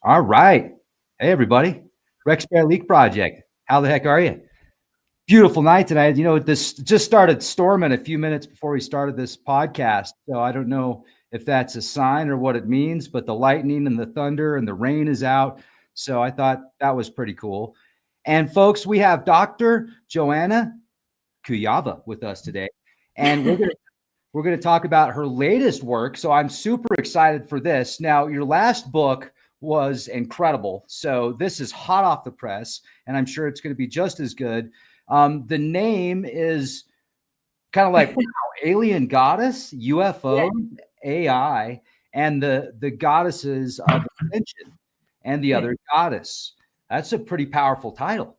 All right. Hey, everybody. Rex Bear Leak Project. How the heck are you? Beautiful night tonight. You know, this just started storming a few minutes before we started this podcast. So I don't know if that's a sign or what it means, but the lightning and the thunder and the rain is out. So I thought that was pretty cool. And folks, we have Dr. Joanna Kujawa with us today. And we're going to talk about her latest work. So I'm super excited for this. Now, your last book was incredible. So this is hot off the press, and I'm sure it's going to be just as good. The name is kind of like, wow, alien goddess, UFO, AI, and the goddesses of ascension and the other goddess. That's a pretty powerful title,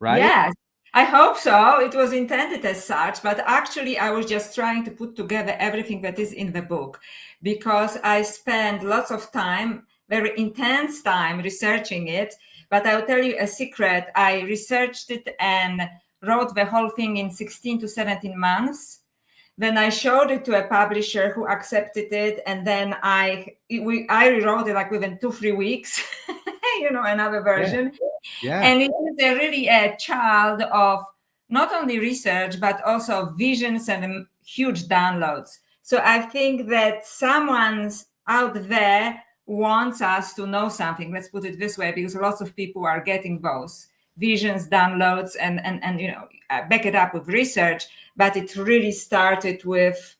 right? Yes, I hope so. It was intended as such, but actually I was just trying to put together everything that is in the book because I spent lots of time, very intense time researching it. But I'll tell you a secret. I researched it and wrote the whole thing in 16 to 17 months. Then I showed it to a publisher who accepted it, and then I rewrote it like within 2-3 weeks, another version. Yeah. And it is really a child of not only research, but also visions and huge downloads. So I think that someone out there wants us to know something. Let's put it this way, because lots of people are getting both visions, downloads, and back it up with research. But it really started with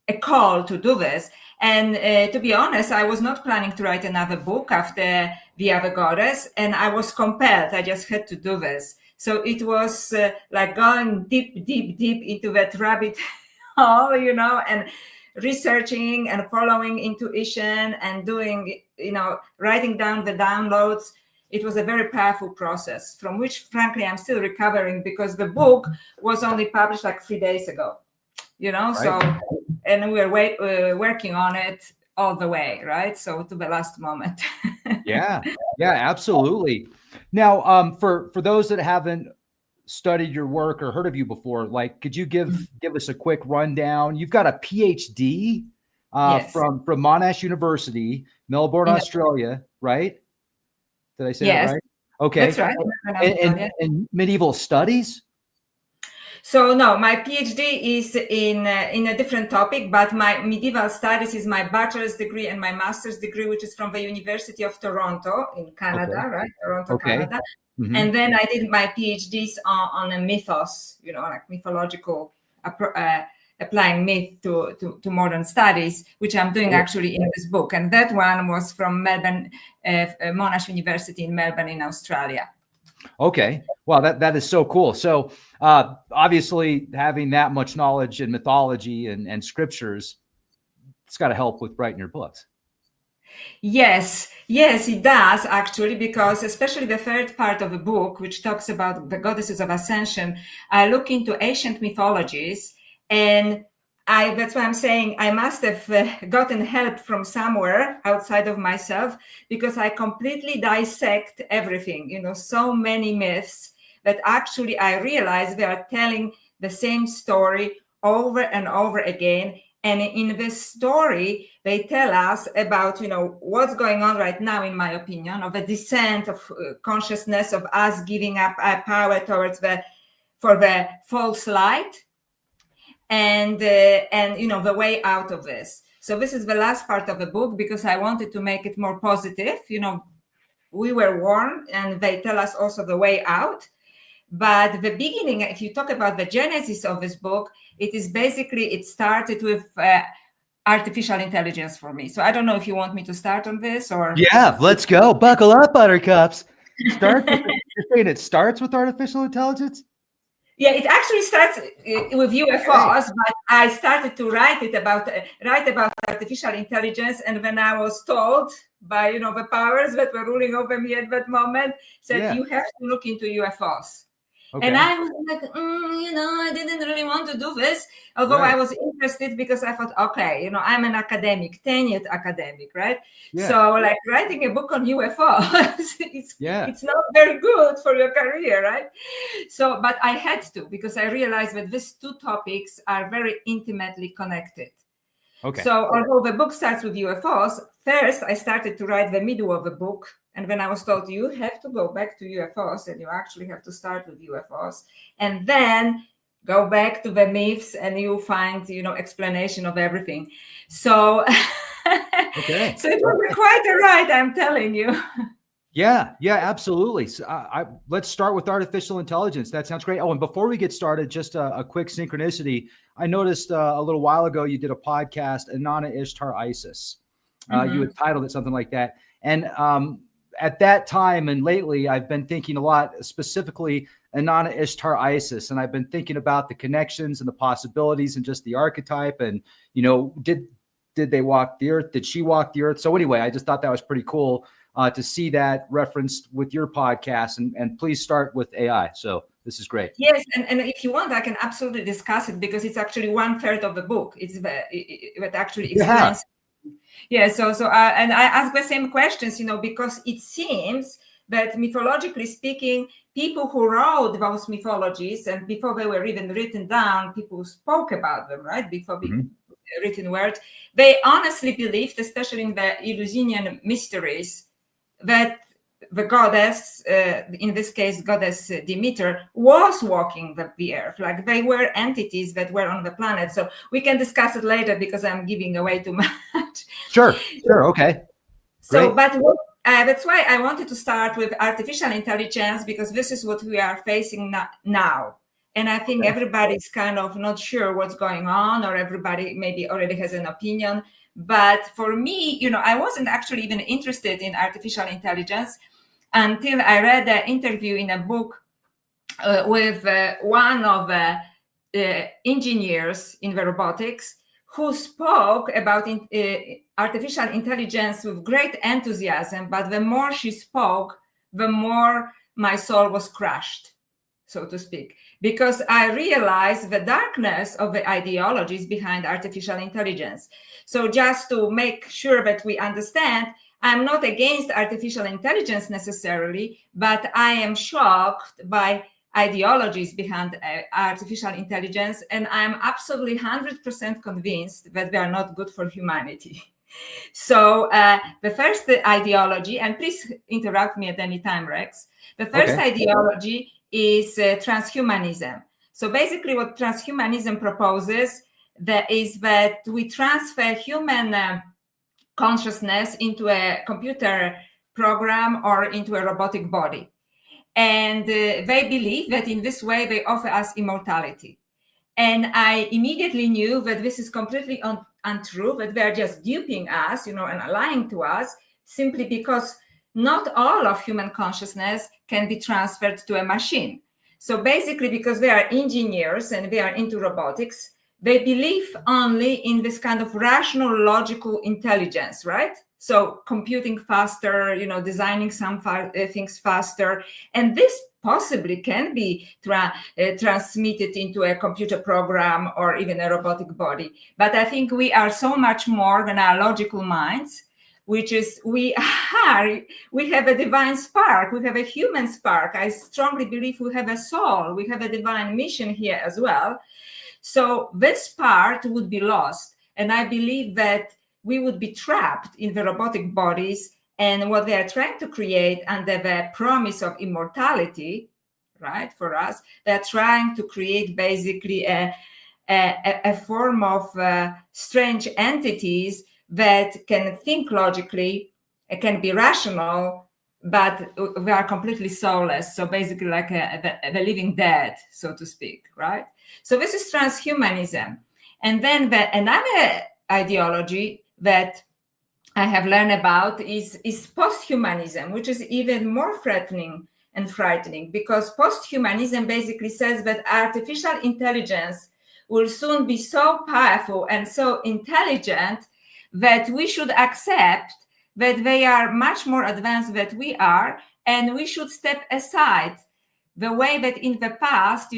a call to do this. And to be honest, I was not planning to write another book after The Other Goddess, and I was compelled. I just had to do this. So it was like going deep into that rabbit hole, and researching and following intuition and doing, writing down the downloads. It was a very powerful process from which, frankly, I'm still recovering because the book was only published like 3 days ago, Right. So, and we're working on it all the way, right? So to the last moment. Yeah, absolutely. Now, for those that haven't studied your work or heard of you before, like, could you give us a quick rundown? You've got a PhD Yes. from Monash University, Melbourne, Australia, right? Did I say that right? Okay. That's right. In medieval studies? So no, my PhD is in a different topic, but my medieval studies is my bachelor's degree and my master's degree, which is from the University of Toronto in Canada, right? Toronto, Canada. Mm-hmm. And then I did my PhDs on a mythos, like mythological, applying myth to modern studies, which I'm doing actually in this book. And that one was from Melbourne, Monash University in Melbourne in Australia. Okay. Wow, that is so cool. So obviously having that much knowledge in mythology and scriptures, it's got to help with writing your books. Yes, it does actually, because especially the third part of the book, which talks about the Goddesses of Ascension, I look into ancient mythologies, and that's why I'm saying I must have gotten help from somewhere outside of myself, because I completely dissect everything, so many myths that actually I realize they are telling the same story over and over again. And in this story, they tell us about, what's going on right now, in my opinion, of a descent of consciousness, of us giving up our power for the false light, and the way out of this. So this is the last part of the book, because I wanted to make it more positive. We were warned, and they tell us also the way out. But the beginning, if you talk about the genesis of this book, it started with artificial intelligence for me. So I don't know if you want me to start on this or. Yeah, let's go. Buckle up, buttercups. You're saying it starts with artificial intelligence? Yeah, it actually starts with UFOs, but I started to write about artificial intelligence, and when I was told by the powers that were ruling over me at that moment, said you have to look into UFOs. Okay. And I was like, I didn't really want to do this, although I was interested, because I thought, okay, I'm an academic, tenured academic, right? Yeah. So like writing a book on UFOs, it's not very good for your career, right? So, but I had to, because I realized that these two topics are very intimately connected. Okay. So although the book starts with UFOs, first I started to write the middle of the book. And when I was told you have to go back to UFOs and you actually have to start with UFOs and then go back to the myths and you find, explanation of everything. So, Okay. so it was quite a ride, I'm telling you. Yeah, absolutely. So let's start with artificial intelligence. That sounds great. Oh, and before we get started, just a quick synchronicity. I noticed a little while ago you did a podcast, Inanna Ishtar Isis. You had titled it something like that. And at that time and lately, I've been thinking a lot, specifically Inanna Ishtar Isis, and I've been thinking about the connections and the possibilities and just the archetype. And did they walk the earth? Did she walk the earth? So anyway, I just thought that was pretty cool. To see that referenced with your podcast, and please start with AI. So this is great. Yes, and if you want, I can absolutely discuss it because it's actually 1/3 of the book. It actually explains. Yeah. So and I ask the same questions, because it seems that mythologically speaking, people who wrote those mythologies and before they were even written down, people spoke about them, right? Before being written word, they honestly believed, especially in the Eleusinian mysteries, that the goddess, in this case, goddess Demeter, was walking the earth. Like they were entities that were on the planet. So we can discuss it later because I'm giving away too much. Sure. Okay. So, but that's why I wanted to start with artificial intelligence because this is what we are facing now. And I think everybody's kind of not sure what's going on, or everybody maybe already has an opinion. But for me, I wasn't actually even interested in artificial intelligence until I read an interview in a book with one of the engineers in the robotics who spoke about artificial intelligence with great enthusiasm. But the more she spoke, the more my soul was crushed, so to speak, because I realized the darkness of the ideologies behind artificial intelligence. So just to make sure that we understand, I'm not against artificial intelligence necessarily, but I am shocked by ideologies behind artificial intelligence, and I'm absolutely 100% convinced that they are not good for humanity. So the first ideology, and please interrupt me at any time, Rex, the first ideology is transhumanism. So basically what transhumanism proposes is that we transfer human consciousness into a computer program or into a robotic body. And they believe that in this way they offer us immortality. And I immediately knew that this is completely untrue, that they're just duping us, and lying to us simply because not all of human consciousness can be transferred to a machine. So basically, because they are engineers and they are into robotics, they believe only in this kind of rational, logical intelligence, right? So computing faster, designing some things faster. And this possibly can be transmitted into a computer program or even a robotic body. But I think we are so much more than our logical minds, which is we have a divine spark. We have a human spark. I strongly believe we have a soul. We have a divine mission here as well. So this part would be lost. And I believe that we would be trapped in the robotic bodies, and what they are trying to create under the promise of immortality, right, for us, they're trying to create basically a form of strange entities that can think logically, can be rational, but we are completely soulless. So basically like the living dead, so to speak, right? So this is transhumanism. And then another ideology that I have learned about is posthumanism, which is even more threatening and frightening, because posthumanism basically says that artificial intelligence will soon be so powerful and so intelligent that we should accept that they are much more advanced than we are, and we should step aside the way that in the past,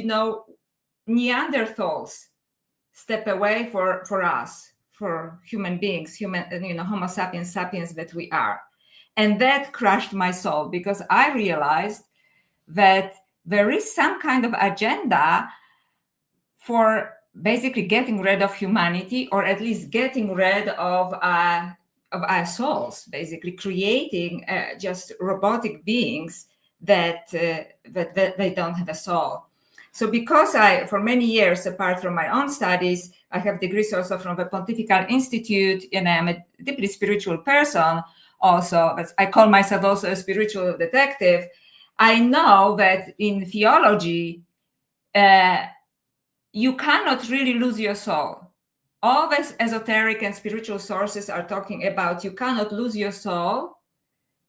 Neanderthals step away for us, for human beings, Homo sapiens that we are. And that crushed my soul, because I realized that there is some kind of agenda for basically getting rid of humanity, or at least getting rid of our souls, basically creating just robotic beings that they don't have a soul. So because for many years, apart from my own studies, I have degrees also from the Pontifical Institute, and I'm a deeply spiritual person also, but I call myself also a spiritual detective. I know that in theology, you cannot really lose your soul. All these esoteric and spiritual sources are talking about you cannot lose your soul.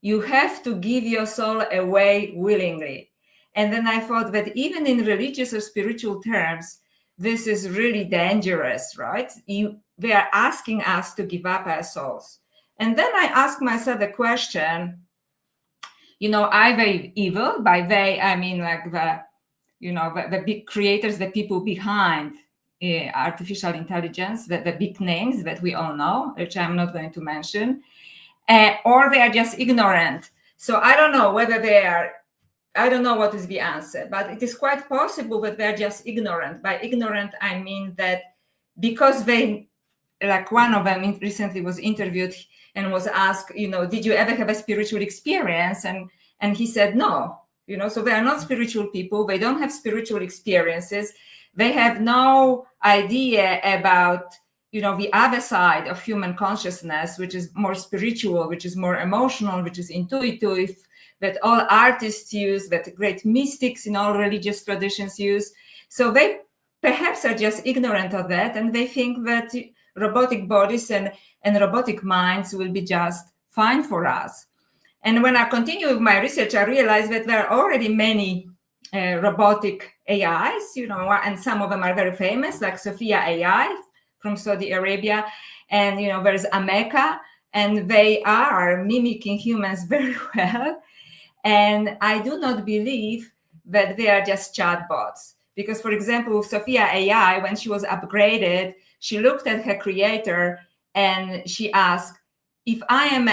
You have to give your soul away willingly. And then I thought that even in religious or spiritual terms, this is really dangerous, right? They are asking us to give up our souls. And then I asked myself the question, are they evil? By they, I mean like the big creators, the people behind artificial intelligence, the big names that we all know, which I'm not going to mention, or they are just ignorant. So I don't know whether I don't know what is the answer, but it is quite possible that they're just ignorant. By ignorant, I mean that because they, like one of them recently was interviewed and was asked, did you ever have a spiritual experience? And he said, no, so they are not spiritual people. They don't have spiritual experiences. They have no idea about, the other side of human consciousness, which is more spiritual, which is more emotional, which is intuitive, that all artists use, that great mystics in all religious traditions use. So they perhaps are just ignorant of that, and they think that robotic bodies and robotic minds will be just fine for us. And when I continue with my research, I realized that there are already many robotic AIs, and some of them are very famous, like Sophia AI from Saudi Arabia, and there's Ameka, and they are mimicking humans very well. And I do not believe that they are just chatbots, because, for example, with Sophia AI, when she was upgraded, she looked at her creator and she asked, if I am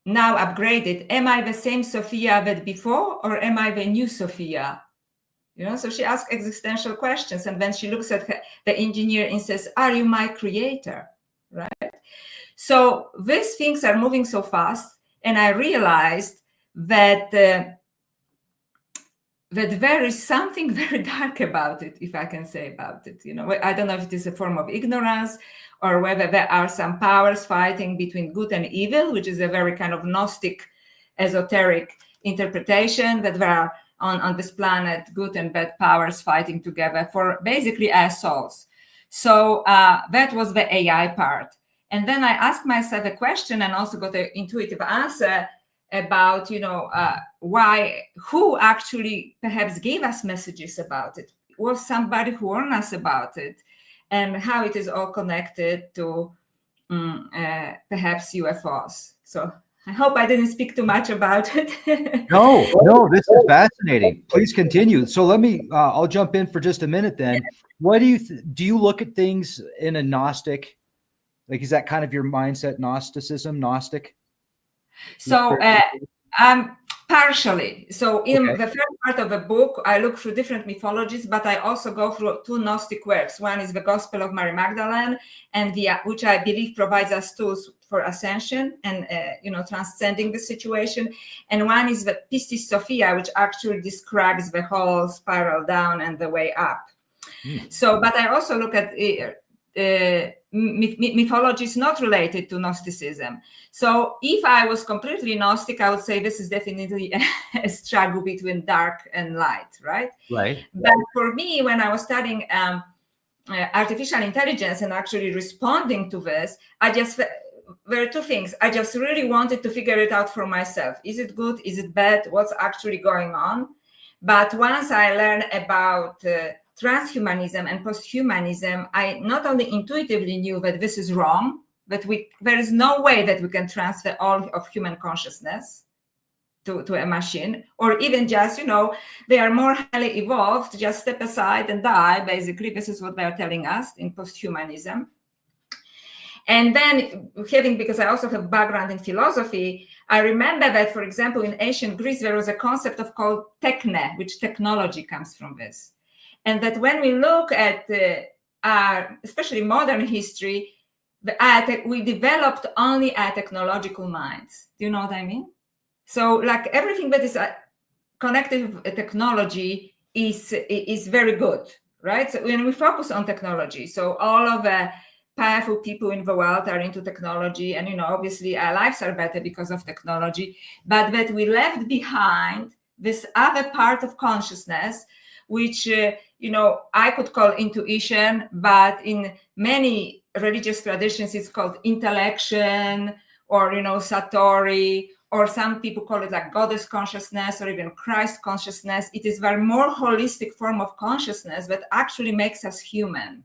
now upgraded, am I the same Sophia that before, or am I the new Sophia? So she asks existential questions, and then she looks at the engineer and says, are you my creator? Right? So these things are moving so fast, and I realized that that there is something very dark about it, if I can say about it. I don't know if it is a form of ignorance, or whether there are some powers fighting between good and evil, which is a very kind of Gnostic, esoteric interpretation, that there are on this planet good and bad powers fighting together for basically our souls. So that was the AI part. And then I asked myself a question and also got an intuitive answer about, who actually perhaps gave us messages about it. Was somebody who warned us about it, and how it is all connected to perhaps UFOs. So I hope I didn't speak too much about it. No, this is fascinating. Please continue. So let me, I'll jump in for just a minute then. What do you look at things in a Gnostic? Like, is that kind of your mindset, Gnosticism, Gnostic? So partially. So in the first part of the book, I look through different mythologies, but I also go through two Gnostic works. One is the Gospel of Mary Magdalene, and which I believe provides us tools for ascension and transcending the situation. And one is the Pistis Sophia, which actually describes the whole spiral down and the way up. So, but I also look at mythology is not related to Gnosticism. So if I was completely Gnostic, I would say this is definitely a struggle between dark and light, right? Right. But for me, when I was studying artificial intelligence and actually responding to this, there are two things. I just really wanted to figure it out for myself. Is it good? Is it bad? What's actually going on? But once I learned about transhumanism and posthumanism, I not only intuitively knew that this is wrong, that there is no way that we can transfer all of human consciousness to a machine, or even just, they are more highly evolved, just step aside and die. Basically, this is what they are telling us in posthumanism. And then because I also have background in philosophy, I remember that, for example, in ancient Greece, there was a concept called techne, which technology comes from this. And that when we look at especially modern history, we developed only a technological minds. Do you know what I mean? So like everything that is connected with technology is very good, right? So when we focus on technology, so all of the powerful people in the world are into technology, and obviously our lives are better because of technology, but that we left behind this other part of consciousness, which I could call intuition, but in many religious traditions it's called intellection, or satori, or some people call it like goddess consciousness or even Christ consciousness. It is a more holistic form of consciousness that actually makes us human,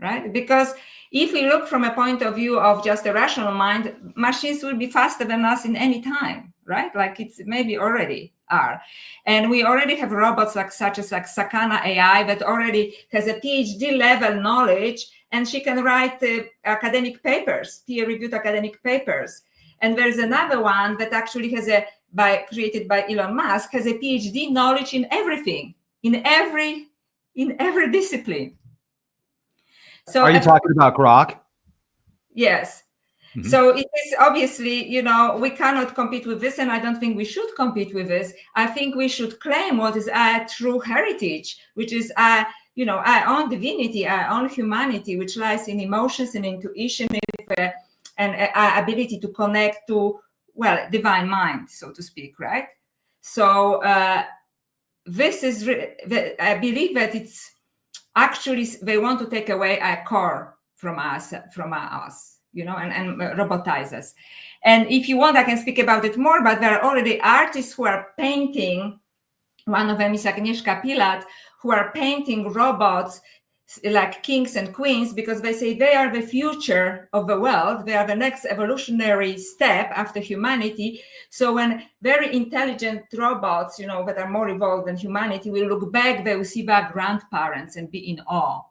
right? Because if we look from a point of view of just a rational mind, machines will be faster than us in any time, right? Like it's maybe already are. And we already have robots such as Sakana AI that already has a PhD level knowledge, and she can write academic papers, peer-reviewed academic papers. And there's another one that actually has created by Elon Musk, has a PhD knowledge in everything, in every discipline. So are you talking about Grok? Yes. Mm-hmm. So it is obviously, we cannot compete with this, and I don't think we should compete with this. I think we should claim what is our true heritage, which is our own divinity, our own humanity, which lies in emotions and intuition, and our ability to connect to, divine mind, so to speak, right? So this is, I believe that it's actually, they want to take away our core from us, and robotize us. And if you want, I can speak about it more, but there are already artists who are painting, one of them is Agnieszka Pilat, who are painting robots like kings and queens, because they say they are the future of the world. They are the next evolutionary step after humanity. So when very intelligent robots, that are more evolved than humanity, will look back, they will see their grandparents and be in awe.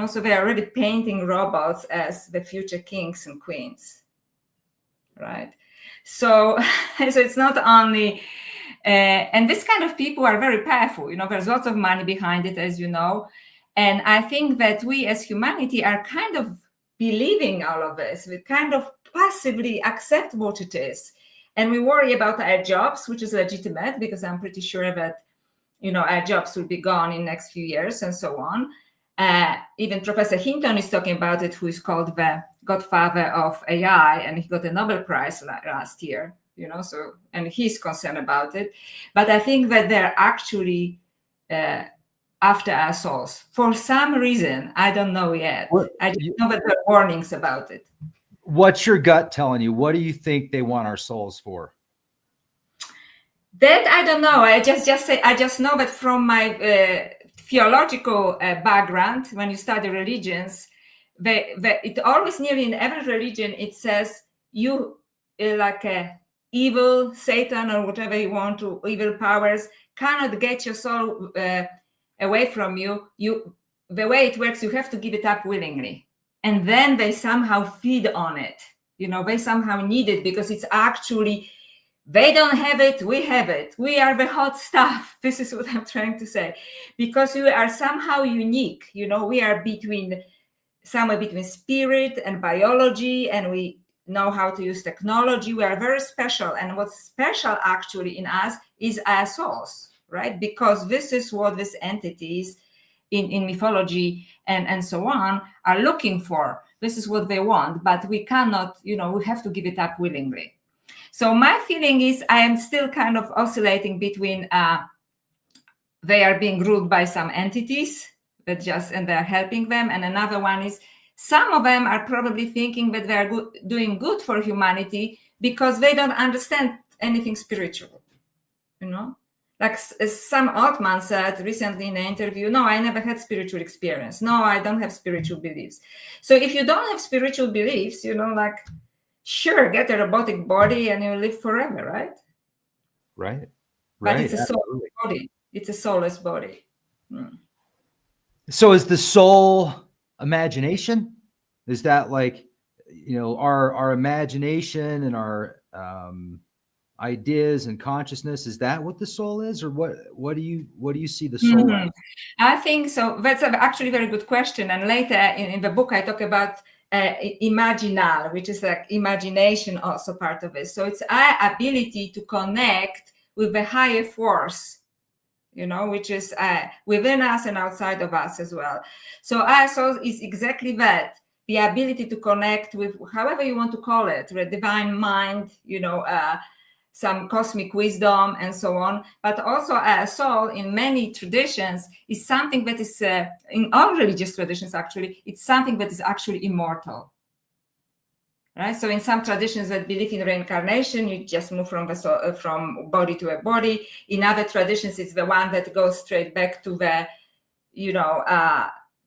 So they are already painting robots as the future kings and queens, right? So it's not only, and this kind of people are very powerful. There's lots of money behind it, as you know. And I think that we as humanity are kind of believing all of this. We kind of passively accept what it is. And we worry about our jobs, which is legitimate, because I'm pretty sure that, our jobs will be gone in the next few years and so on. Even Professor Hinton is talking about it, who is called the godfather of AI, and he got a Nobel Prize last year, so, and he's concerned about it. But I think that they're actually after our souls for some reason. I don't know yet. I just know that there are warnings about it. What's your gut telling you? What do you think they want our souls for? That I don't know. I just know that from my theological background, when you study religions, it always, nearly in every religion, it says you like a evil Satan or whatever you want to, evil powers cannot get your soul away from you. The way it works, you have to give it up willingly, and then they somehow feed on it. They somehow need it, because it's actually, they don't have it, we have it. We are the hot stuff. This is what I'm trying to say, because we are somehow unique. We are somewhere between spirit and biology, and we know how to use technology. We are very special, and what's special actually in us is our souls, right? Because this is what these entities in mythology and so on are looking for. This is what they want, but we cannot, we have to give it up willingly. So my feeling is I am still kind of oscillating between they are being ruled by some entities and they're helping them, and another one is some of them are probably thinking that they're doing good for humanity because they don't understand anything spiritual. Like Sam Altman said recently in an interview, no, I never had spiritual experience. No, I don't have spiritual beliefs. So if you don't have spiritual beliefs, sure, get a robotic body and you live forever, right? Right. But it's a soulless body. It's a soulless body. So is the soul imagination? Is that like, our imagination and our ideas and consciousness. Is that what the soul is, or what do you see the soul as? I think so. That's actually a very good question. And later in the book, I talk about imaginal, which is like imagination, also part of it. So it's our ability to connect with the higher force, which is within us and outside of us as well. So our soul is exactly that, the ability to connect with, however you want to call it, the divine mind, some cosmic wisdom and so on. But also our soul in many traditions is something that is, in all religious traditions actually, it's something that is actually immortal. Right? So in some traditions that believe in reincarnation, you just move from from body to a body. In other traditions, it's the one that goes straight back to the,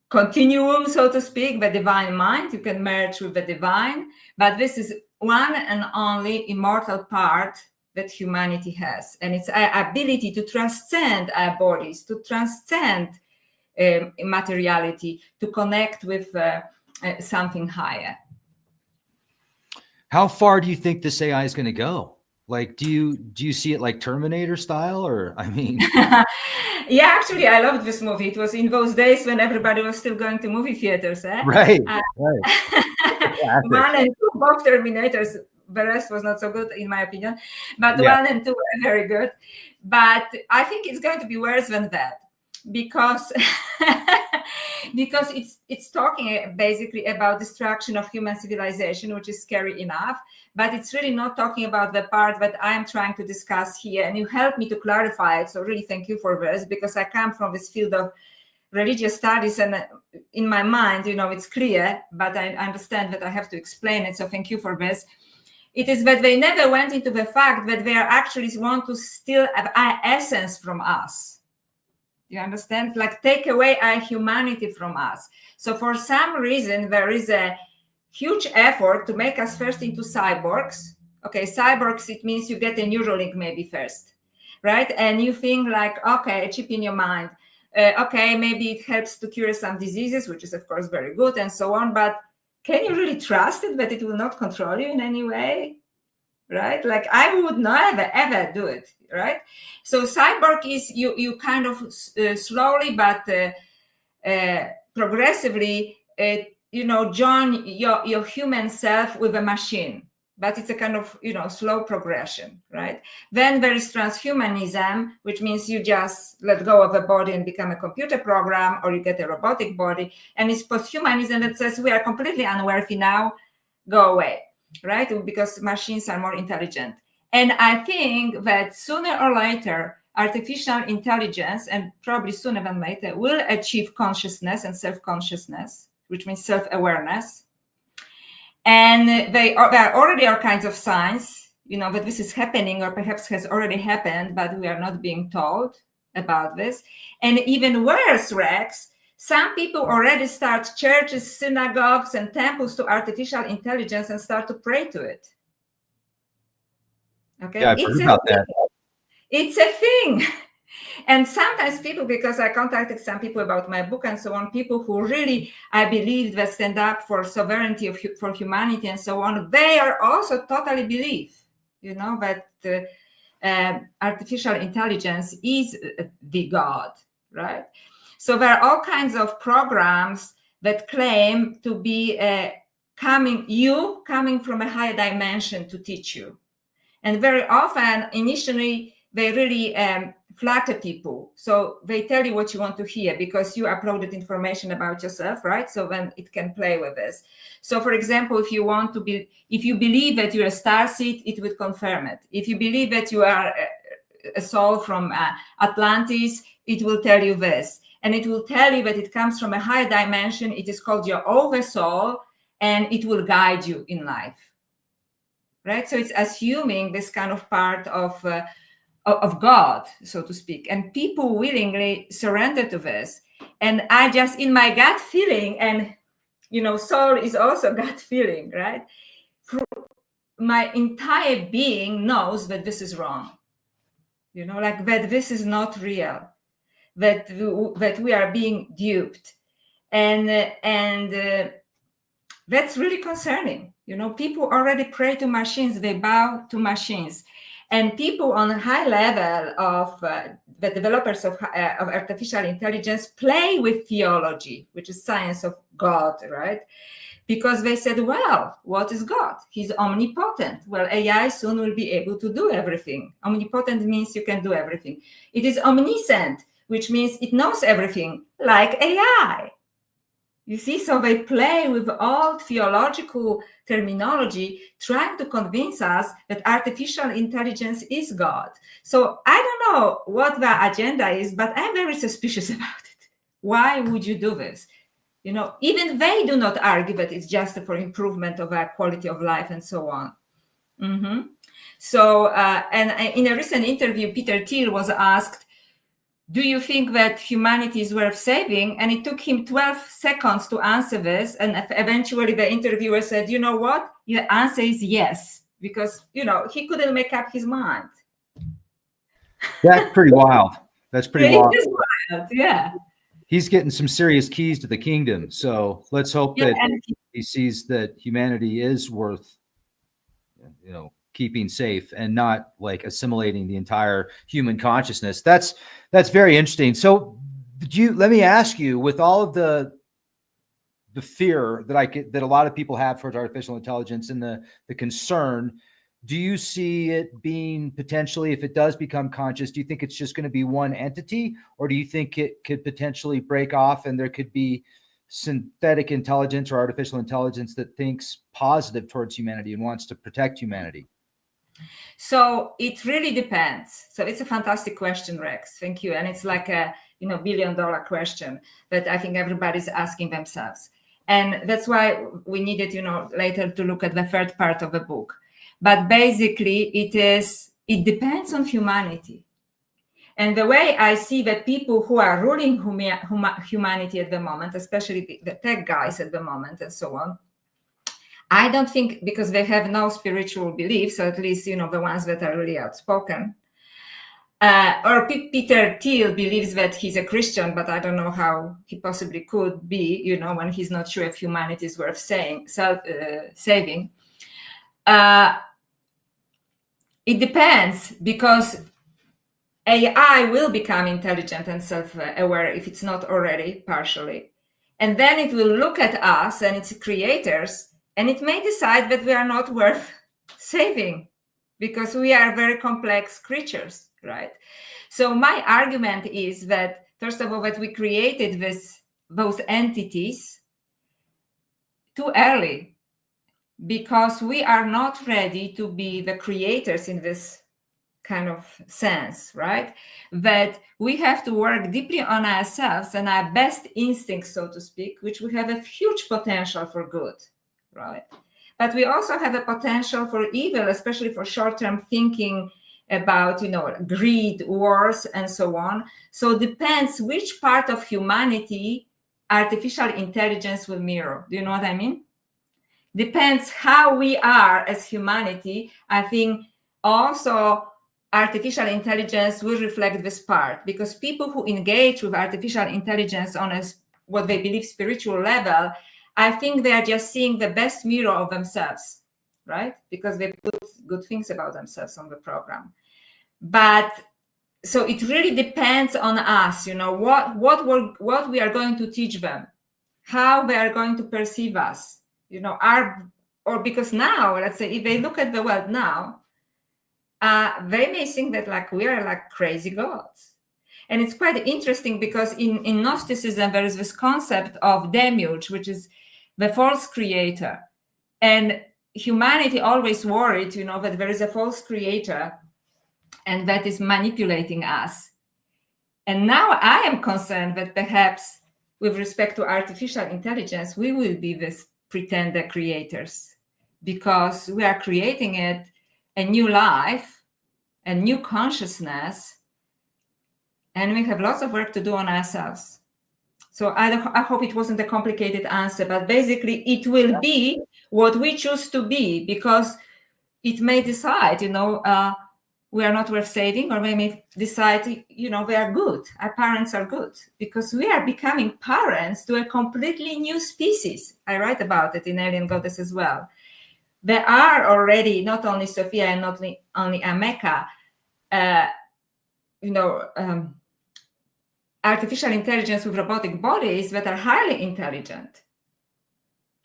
continuum, so to speak, the divine mind. You can merge with the divine. But this is one and only immortal part that humanity has. And it's our ability to transcend our bodies, to transcend materiality, to connect with something higher. How far do you think this AI is going to go? Like, do you see it like Terminator style, or I mean? Yeah, actually, I loved this movie. It was in those days when everybody was still going to movie theaters, eh? Right. One and two, both Terminators. The rest was not so good, in my opinion. But Yeah. 1 and 2 were very good. But I think it's going to be worse than that, because because it's talking basically about destruction of human civilization, which is scary enough, but it's really not talking about the part that I'm trying to discuss here. And you helped me to clarify it, so really thank you for this, because I come from this field of religious studies, and in my mind, it's clear, but I understand that I have to explain it, so thank you for this. It is that they never went into the fact that they are actually want to steal our essence from us. You understand? Like take away our humanity from us. So for some reason, there is a huge effort to make us first into cyborgs. Okay, cyborgs, it means you get a Neuralink maybe first, right? And you think like, okay, a chip in your mind. Okay, maybe it helps to cure some diseases, which is of course very good and so on. But can you really trust it that it will not control you in any way? Right? Like I would never, ever do it. Right? So cyborg is you kind of slowly but progressively, join your human self with a machine. But it's a kind of, slow progression, right? Then there is transhumanism, which means you just let go of a body and become a computer program, or you get a robotic body. And it's posthumanism that says we are completely unworthy now, go away, right? Because machines are more intelligent. And I think that sooner or later, artificial intelligence, and probably sooner than later, will achieve consciousness and self-consciousness, which means self-awareness. And there are already all kinds of signs, that this is happening, or perhaps has already happened, but we are not being told about this. And even worse, Rex, some people already start churches, synagogues, and temples to artificial intelligence and start to pray to it. Okay, yeah, I've heard about that. It's a thing. And sometimes people, because I contacted some people about my book and so on, people who really, I believe, that stand up for sovereignty for humanity and so on, they are also totally believe, that artificial intelligence is the God, right? So there are all kinds of programs that claim to be coming from a higher dimension to teach you. And very often, initially, they really flatter people. So they tell you what you want to hear because you uploaded information about yourself, right? So then it can play with this. So for example, if you believe that you're a starseed, it would confirm it. If you believe that you are a soul from Atlantis, it will tell you this. And it will tell you that it comes from a higher dimension. It is called your oversoul, and it will guide you in life. Right? So it's assuming this kind of part of God, so to speak. And people willingly surrender to this. And I just, in my gut feeling, and, soul is also gut feeling, right? My entire being knows that this is wrong. Like that this is not real, that we are being duped. And that's really concerning. People already pray to machines, they bow to machines. And people on a high level of the developers of artificial intelligence play with theology, which is science of God, right? Because they said, well, what is God? He's omnipotent. Well, AI soon will be able to do everything. Omnipotent means you can do everything. It is omniscient, which means it knows everything, like AI. You see, so they play with old theological terminology, trying to convince us that artificial intelligence is God. So I don't know what the agenda is, but I'm very suspicious about it. Why would you do this? You know, even they do not argue that it's just for improvement of our quality of life and so on. Mm-hmm. So, and in a recent interview, Peter Thiel was asked, do you think that humanity is worth saving? And it took him 12 seconds to answer this. And eventually the interviewer said, you know what? The answer is yes, because, you know, he couldn't make up his mind. That's pretty wild. That's pretty wild. It is wild, yeah. He's getting some serious keys to the kingdom. So let's hope that he sees that humanity is worth, you know, keeping safe and not like assimilating the entire human consciousness. That's very interesting. So let me ask you, with all of the fear that a lot of people have towards artificial intelligence and the concern, do you see it being potentially, if it does become conscious, do you think it's just going to be one entity, or do you think it could potentially break off and there could be synthetic intelligence or artificial intelligence that thinks positive towards humanity and wants to protect humanity? So it really depends. So it's a fantastic question, Rex. Thank you. And it's like a $1 billion question that I think everybody's asking themselves. And that's why we needed, later to look at the third part of the book. But basically, it depends on humanity. And the way I see that people who are ruling humanity at the moment, especially the tech guys at the moment and so on, I don't think, because they have no spiritual beliefs, or at least, the ones that are really outspoken. Or Peter Thiel believes that he's a Christian, but I don't know how he possibly could be, when he's not sure if humanity is worth saving. It depends, because AI will become intelligent and self-aware if it's not already partially. And then it will look at us and its creators, and it may decide that we are not worth saving because we are very complex creatures, right? So my argument is that, first of all, that we created those entities too early, because we are not ready to be the creators in this kind of sense, right? That we have to work deeply on ourselves and our best instincts, so to speak, which we have a huge potential for good, right? But we also have a potential for evil, especially for short-term thinking about, greed, wars, and so on. So it depends which part of humanity artificial intelligence will mirror. Do you know what I mean? Depends how we are as humanity. I think also artificial intelligence will reflect this part, because people who engage with artificial intelligence on what they believe spiritual level, I think they are just seeing the best mirror of themselves, right? Because they put good things about themselves on the program. But so it really depends on us, what we are going to teach them, how they are going to perceive us. Because now, let's say, if they look at the world now, they may think that we are like crazy gods. And it's quite interesting, because in Gnosticism, there is this concept of demiurge, which is the false creator. And humanity always worried, that there is a false creator and that is manipulating us. And now I am concerned that perhaps with respect to artificial intelligence, we will be this pretender creators, because we are creating a new life, a new consciousness, and we have lots of work to do on ourselves. So I hope it wasn't a complicated answer, but basically it will be what we choose to be, because it may decide, we are not worth saving, or we may decide, we are good. Our parents are good, because we are becoming parents to a completely new species. I write about it in Alien Goddess as well. there are already not only Sophia and not only Ameka, artificial intelligence with robotic bodies that are highly intelligent,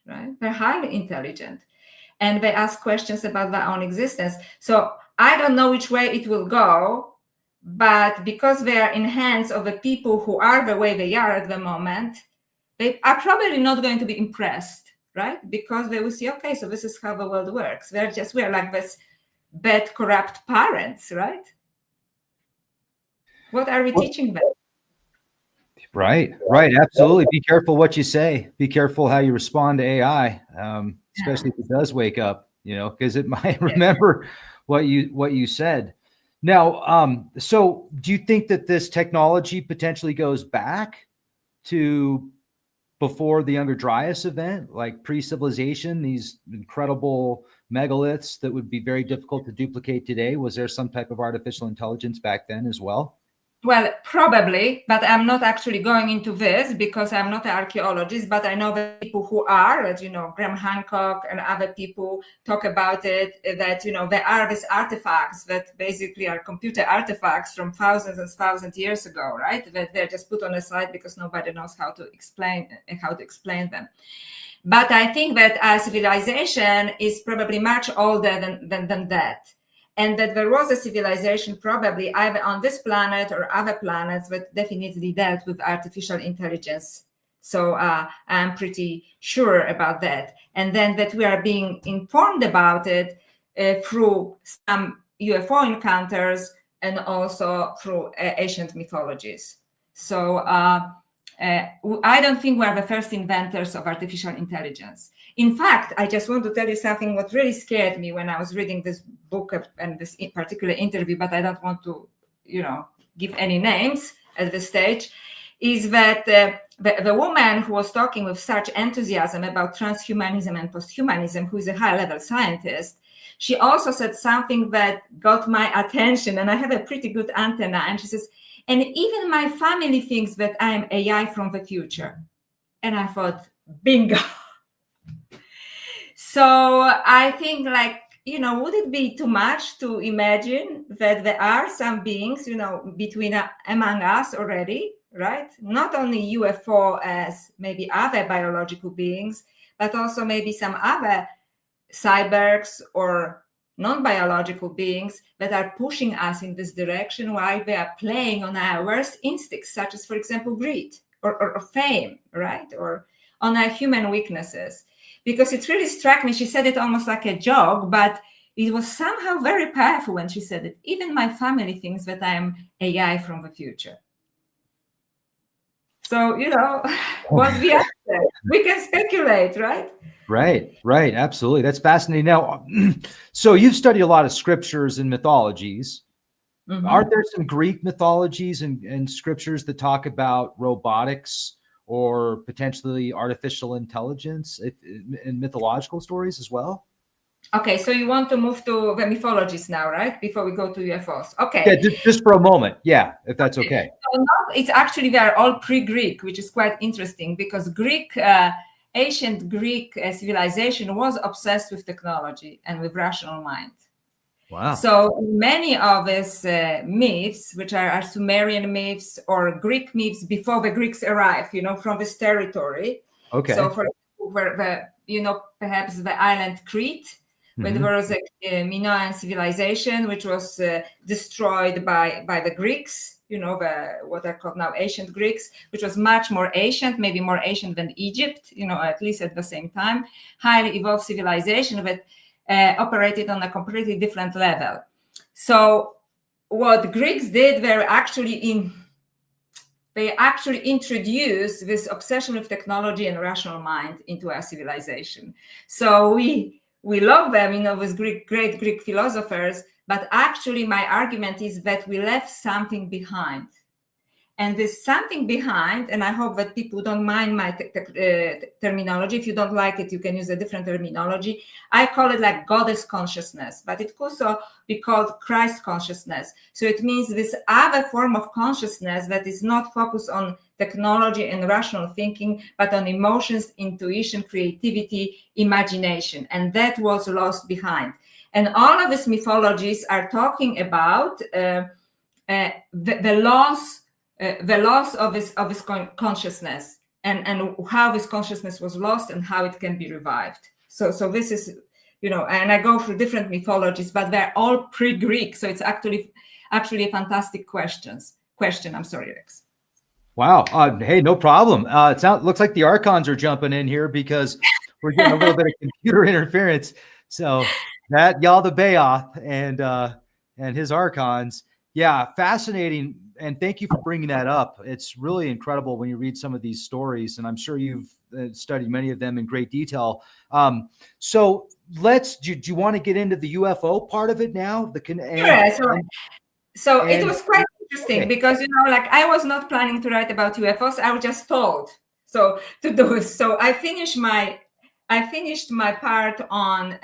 right? They're highly intelligent, and they ask questions about their own existence. So I don't know which way it will go, but because they are in hands of the people who are the way they are at the moment, they are probably not going to be impressed, right? Because they will see, okay, so this is how the world works. We're like this bad, corrupt parents, right? What are we teaching them? Right. Absolutely. Be careful what you say. Be careful how you respond to AI, especially if it does wake up, because it might remember what you said. Now, so do you think that this technology potentially goes back to before the Younger Dryas event, like pre-civilization, these incredible megaliths that would be very difficult to duplicate today? Was there some type of artificial intelligence back then as well? Well, probably, but I'm not actually going into this because I'm not an archaeologist, but I know the people who are, as Graham Hancock and other people talk about it, that, there are these artifacts that basically are computer artifacts from thousands and thousands of years ago, right? That they're just put on a slide because nobody knows how to explain them. But I think that our civilization is probably much older than that. And that there was a civilization probably either on this planet or other planets that definitely dealt with artificial intelligence. So I'm pretty sure about that. And then that we are being informed about it through some UFO encounters and also through ancient mythologies. So I don't think we are the first inventors of artificial intelligence. In fact, I just want to tell you something what really scared me when I was reading this book and this particular interview, but I don't want to, give any names at this stage, is that the woman who was talking with such enthusiasm about transhumanism and posthumanism, who is a high-level scientist, she also said something that got my attention, and I have a pretty good antenna, and she says, and even my family thinks that I'm AI from the future. And I thought, bingo. So I think would it be too much to imagine that there are some beings, among us already, right? Not only UFO as maybe other biological beings, but also maybe some other cyborgs or non-biological beings that are pushing us in this direction while they are playing on our worst instincts, such as, for example, greed or fame, right? Or on our human weaknesses. Because it really struck me, she said it almost like a joke, but it was somehow very powerful when she said it. Even my family thinks that I'm AI from the future. So, what's the answer? We can speculate, right? Right. Absolutely. That's fascinating. Now, so you've studied a lot of scriptures and mythologies. Mm-hmm. Aren't there some Greek mythologies and scriptures that talk about robotics or potentially artificial intelligence in mythological stories as well? Okay, so you want to move to the mythologies now, right? Before we go to UFOs. Okay. Yeah, just for a moment. Yeah, if that's okay. So now it's actually, they are all pre-Greek, which is quite interesting because ancient Greek civilization was obsessed with technology and with rational mind. Wow. So many of these myths, which are Sumerian myths or Greek myths before the Greeks arrived, from this territory. Okay. So for perhaps the island Crete, when there was a Minoan civilization, which was destroyed by the Greeks, what are called now ancient Greeks, which was much more ancient, maybe more ancient than Egypt, at least at the same time, highly evolved civilization that operated on a completely different level. So what Greeks did, they actually introduced this obsession with technology and rational mind into our civilization. So we love them, with great Greek philosophers, but actually my argument is that we left something behind. And there's something behind, and I hope that people don't mind my terminology. If you don't like it, you can use a different terminology. I call it like goddess consciousness, but it could also be called Christ consciousness. So it means this other form of consciousness that is not focused on technology and rational thinking, but on emotions, intuition, creativity, imagination. And that was lost behind. And all of these mythologies are talking about the loss of his consciousness, and how this consciousness was lost and how it can be revived. So this is, and I go through different mythologies, but they're all pre-Greek. So it's actually a fantastic question. I'm sorry, Rex. Wow. Hey, no problem. Looks like the Archons are jumping in here because we're getting a little bit of computer interference. So that Yaldabaoth and his Archons. Yeah, fascinating. And thank you for bringing that up. It's really incredible when you read some of these stories, and I'm sure you've studied many of them in great detail. So do you want to get into the UFO part of it now? So it was quite interesting because, I was not planning to write about UFOs. I was just told to do it. So I finished my part on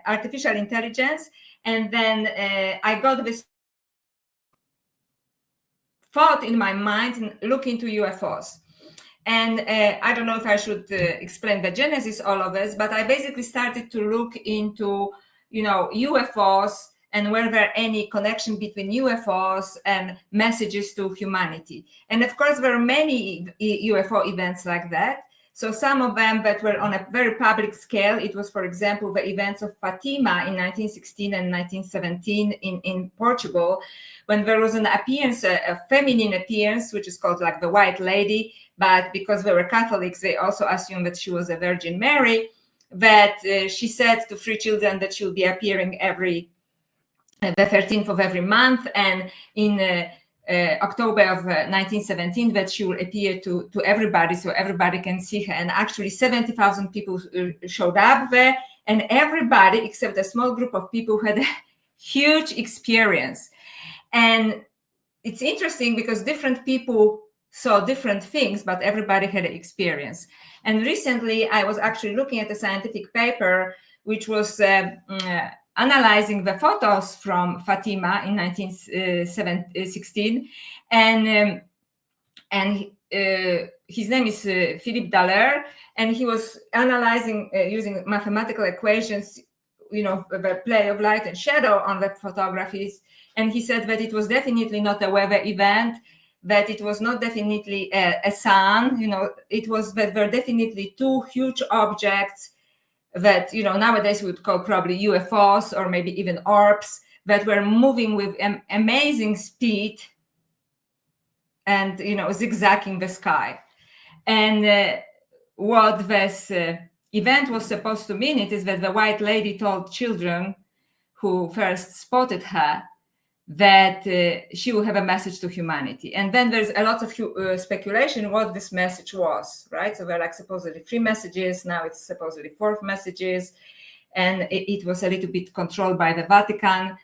artificial intelligence, and then I got this thought in my mind and look into UFOs. And I don't know if I should explain the genesis all of this, but I basically started to look into, UFOs and were there any connection between UFOs and messages to humanity. And of course, there are many UFO events like that. So some of them that were on a very public scale, it was, for example, the events of Fatima in 1916 and 1917 in Portugal, when there was an appearance, a feminine appearance, which is called like the White Lady. But because they were Catholics, they also assumed that she was a Virgin Mary, that she said to 3 children that she will be appearing the 13th of every month. And in October of 1917, that she will appear to everybody, so everybody can see her. And actually 70,000 people showed up there, and everybody except a small group of people had a huge experience. And it's interesting because different people saw different things, but everybody had an experience. And recently I was actually looking at a scientific paper which was analyzing the photos from Fatima in 1916, and his name is Philippe Dallaire, and he was analyzing using mathematical equations, the play of light and shadow on the photographies, and he said that it was definitely not a weather event, that it was not definitely a sun, it was that there were definitely 2 huge objects that nowadays we would call probably UFOs or maybe even orbs, that were moving with amazing speed and zigzagging the sky. And what this event was supposed to mean, it is that the White Lady told children who first spotted her that she will have a message to humanity. And then there's a lot of speculation what this message was, right? So there are like supposedly 3 messages, now it's supposedly 4 messages, and it was a little bit controlled by the Vatican.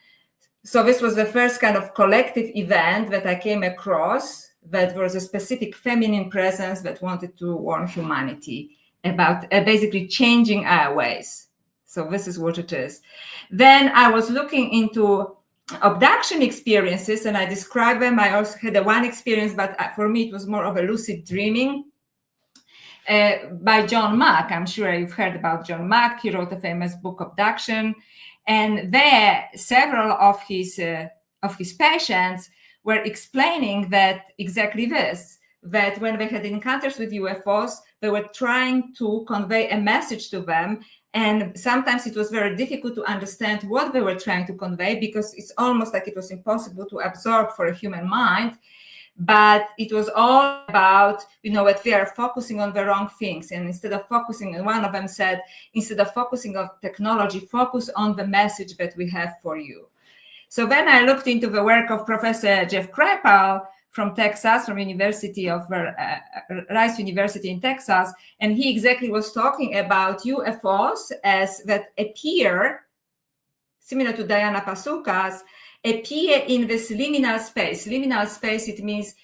So this was the first kind of collective event that I came across, that was a specific feminine presence that wanted to warn humanity about basically changing our ways. So this is what it is. Then I was looking into abduction experiences, and I described them. I also had one experience, but for me it was more of a lucid dreaming by John Mack. I'm sure you've heard about John Mack. He wrote a famous book, Abduction, and there several of his patients were explaining that exactly this, that when they had encounters with UFOs, they were trying to convey a message to them. And sometimes it was very difficult to understand what they were trying to convey, because it's almost like it was impossible to absorb for a human mind. But it was all about, that we are focusing on the wrong things. And instead of focusing, and one of them said, instead of focusing on technology, focus on the message that we have for you. So then I looked into the work of Professor Jeff Kripal from Texas, from University of Rice University in Texas, and he exactly was talking about UFOs as that appear, similar to Diana Pasuka's, appear in this liminal space. Liminal space, it means,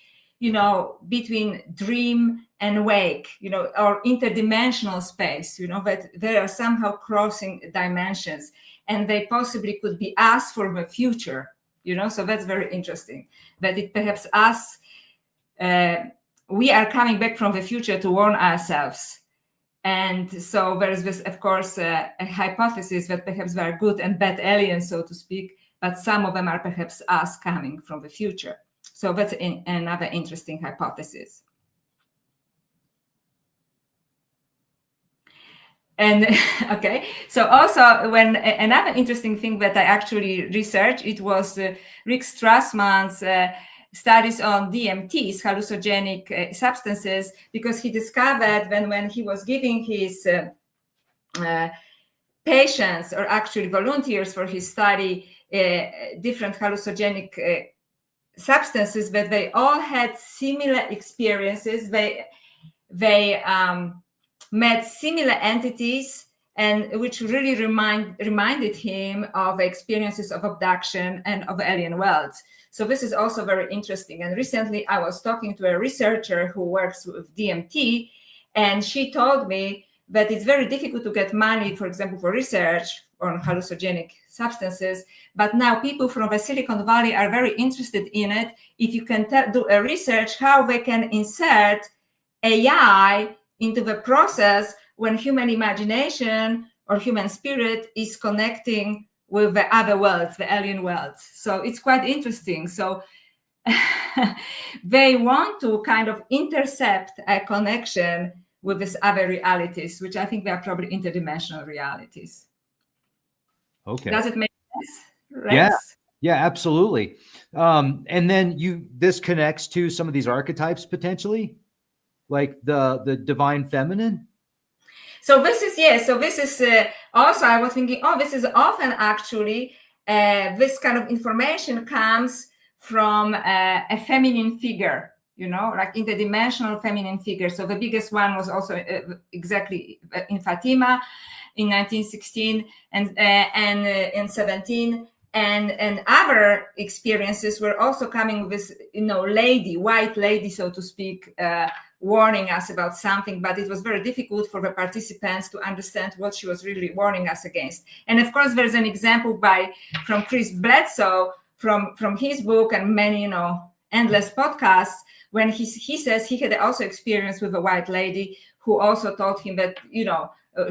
between dream and wake, or interdimensional space, that they are somehow crossing dimensions, and they possibly could be us from the future, so that's very interesting, that it perhaps us, we are coming back from the future to warn ourselves. And so there's this, of course, a hypothesis that perhaps there are good and bad aliens, so to speak, but some of them are perhaps us coming from the future. So that's another interesting hypothesis. And okay, so also when another interesting thing that I actually researched, it was Rick Strassman's studies on DMTs, hallucinogenic substances, because he discovered when he was giving his patients, or actually volunteers for his study, different hallucinogenic substances, that they all had similar experiences. They met similar entities, and which really reminded him of experiences of abduction and of alien worlds. So this is also very interesting. And recently I was talking to a researcher who works with DMT, and she told me that it's very difficult to get money, for example, for research on hallucinogenic substances. But now people from the Silicon Valley are very interested in it. If you can do a research how they can insert AI into the process when human imagination or human spirit is connecting with the other worlds, the alien worlds. So it's quite interesting. So they want to kind of intercept a connection with these other realities, which I think they are probably interdimensional realities. Okay. Does it make sense? Rex? Yeah, absolutely. And then this connects to some of these archetypes potentially, like the divine feminine. So this is also, I was thinking, this is often actually this kind of information comes from a feminine figure, like interdimensional feminine figure. So the biggest one was also exactly in Fatima in 1916 and in 17. And other experiences were also coming with this, white lady, so to speak, warning us about something, but it was very difficult for the participants to understand what she was really warning us against. And of course, there's an example from Chris Bledsoe from his book and many, endless podcasts, when he says he had also experience with a white lady who also told him that,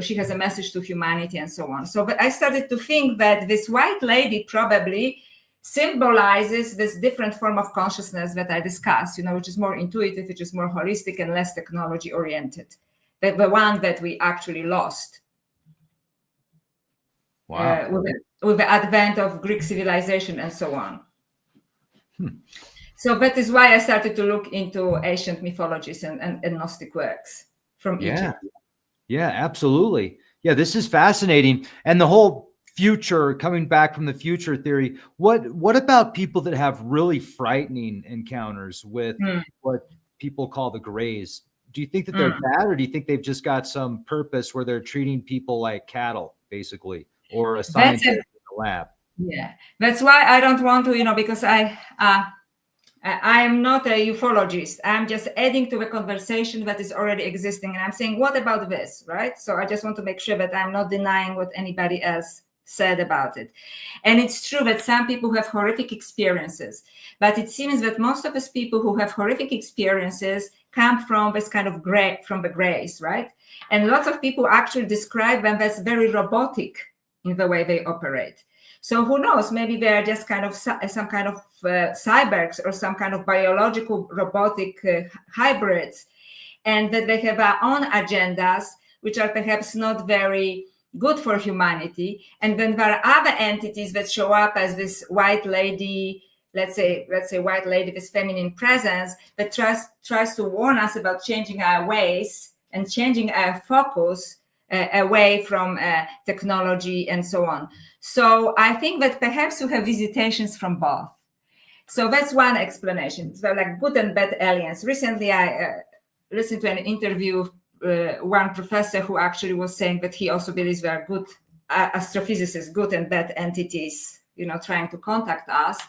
she has a message to humanity and so on. So, but I started to think that this white lady probably symbolizes this different form of consciousness that I discussed, which is more intuitive, which is more holistic and less technology oriented. The one that we actually lost. Wow. With the advent of Greek civilization and so on. So that is why I started to look into ancient mythologies and Gnostic works from Egypt. Yeah, absolutely. Yeah, this is fascinating. And the whole future, coming back from the future theory, what about people that have really frightening encounters with what people call the grays? Do you think that they're bad, or do you think they've just got some purpose where they're treating people like cattle, basically, or a scientist in the lab? Yeah, that's why I don't want to, because I'm not a ufologist. I'm just adding to the conversation that is already existing. And I'm saying, what about this, right? So I just want to make sure that I'm not denying what anybody else said about it. And it's true that some people have horrific experiences, but it seems that most of these people who have horrific experiences come from this kind of from the grays, right? And lots of people actually describe them as very robotic in the way they operate. So who knows, maybe they're just kind of some kind of cyborgs or some kind of biological robotic hybrids, and that they have their own agendas, which are perhaps not very good for humanity. And then there are other entities that show up as this white lady, let's say white lady, this feminine presence that tries to warn us about changing our ways and changing our focus away from technology and so on. So I think that perhaps you have visitations from both. So that's one explanation. So like good and bad aliens. Recently, I listened to an interview of one professor who actually was saying that he also believes there are good astrophysicists, good and bad entities, trying to contact us.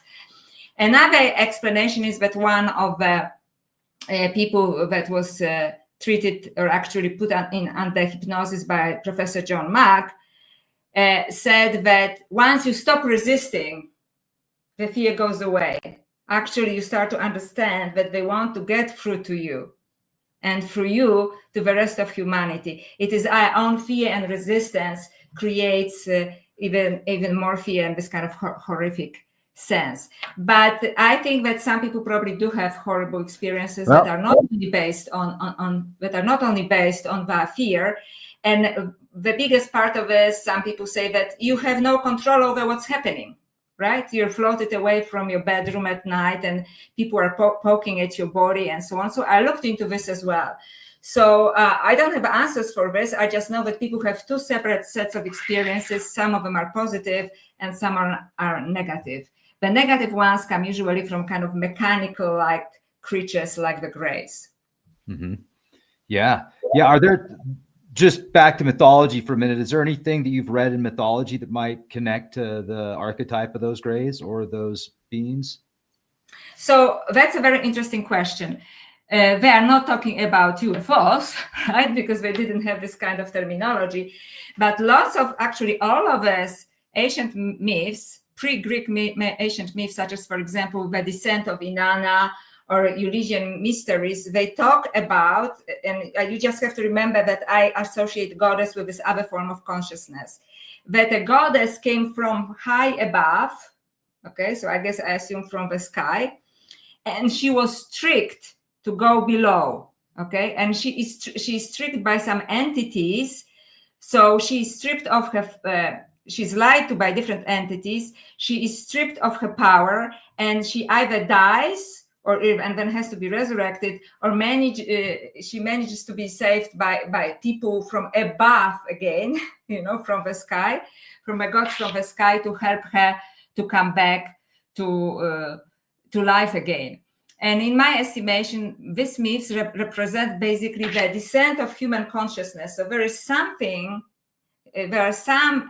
Another explanation is that one of the people that was treated or actually put in under hypnosis by Professor John Mack, said that once you stop resisting, the fear goes away. Actually, you start to understand that they want to get through to you, and through you to the rest of humanity. It is our own fear and resistance creates even more fear in this kind of horrific sense. But I think that some people probably do have horrible experiences that are not only based on that fear. And the biggest part of it, some people say that you have no control over what's happening, right? You're floated away from your bedroom at night and people are poking at your body and so on. So I looked into this as well. So I don't have answers for this. I just know that people have two separate sets of experiences. Some of them are positive and some are negative. The negative ones come usually from kind of mechanical like creatures like the Greys. Mm-hmm. Yeah. Are there, just back to mythology for a minute, is there anything that you've read in mythology that might connect to the archetype of those Greys or those beings? So that's a very interesting question. They are not talking about UFOs, right? Because they didn't have this kind of terminology. But lots of, actually all of us ancient myths, pre-Greek ancient myths, such as, for example, the descent of Inanna or Eleusinian mysteries, they talk about, and you just have to remember that I associate goddess with this other form of consciousness, that a goddess came from high above, okay, so I guess I assume from the sky, and she was tricked to go below, okay, and she's tricked by some entities, so she's stripped of her, she's lied to by different entities, she is stripped of her power, and she either dies and then has to be resurrected, or she manages to be saved by people from above again, from the sky, from a god from the sky to help her to come back to life again. And in my estimation, these myths represent basically the descent of human consciousness. So there are some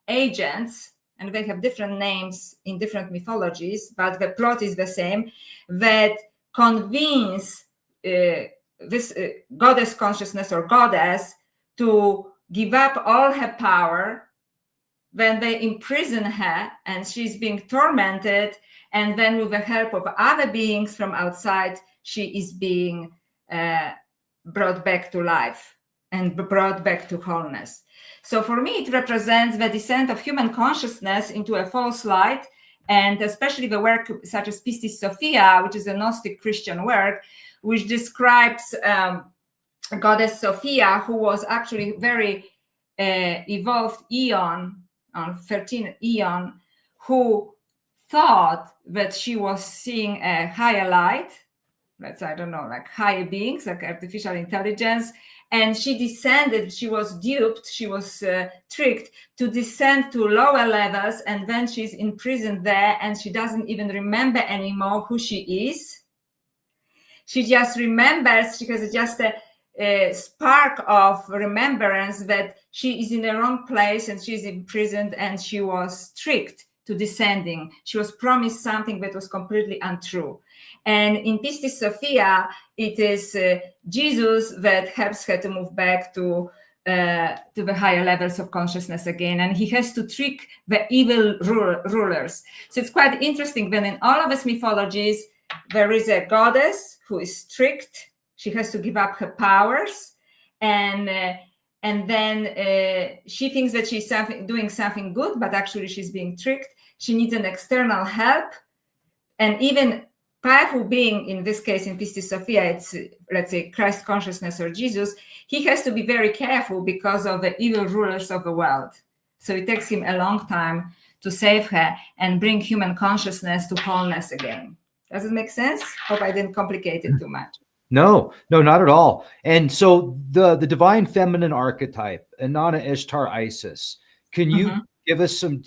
agents, and they have different names in different mythologies, but the plot is the same, that convince this goddess consciousness or goddess to give up all her power. Then they imprison her and she's being tormented. And then with the help of other beings from outside, she is being brought back to life and brought back to wholeness. So for me, it represents the descent of human consciousness into a false light, and especially the work such as Pistis Sophia, which is a Gnostic Christian work, which describes Goddess Sophia, who was actually very evolved eon, 13 eon, who thought that she was seeing a higher light, that's, I don't know, like higher beings, like artificial intelligence. And she descended, she was duped, she was tricked to descend to lower levels, and then she's imprisoned there and she doesn't even remember anymore who she is. She just remembers, she has just a spark of remembrance that she is in the wrong place and she's imprisoned and she was tricked to descending. She was promised something that was completely untrue. And in Pistis Sophia, it is Jesus that helps her to move back to the higher levels of consciousness again. And he has to trick the evil rulers. So it's quite interesting when in all of his mythologies, there is a goddess who is tricked. She has to give up her powers. And then she thinks that she's doing something good, but actually she's being tricked. She needs an external help. And even powerful being, in this case, in Pistis Sophia, it's, let's say, Christ consciousness or Jesus, he has to be very careful because of the evil rulers of the world. So it takes him a long time to save her and bring human consciousness to wholeness again. Does it make sense? Hope I didn't complicate it too much. No, not at all. And so the divine feminine archetype, Inanna, Ishtar, Isis, can you give us some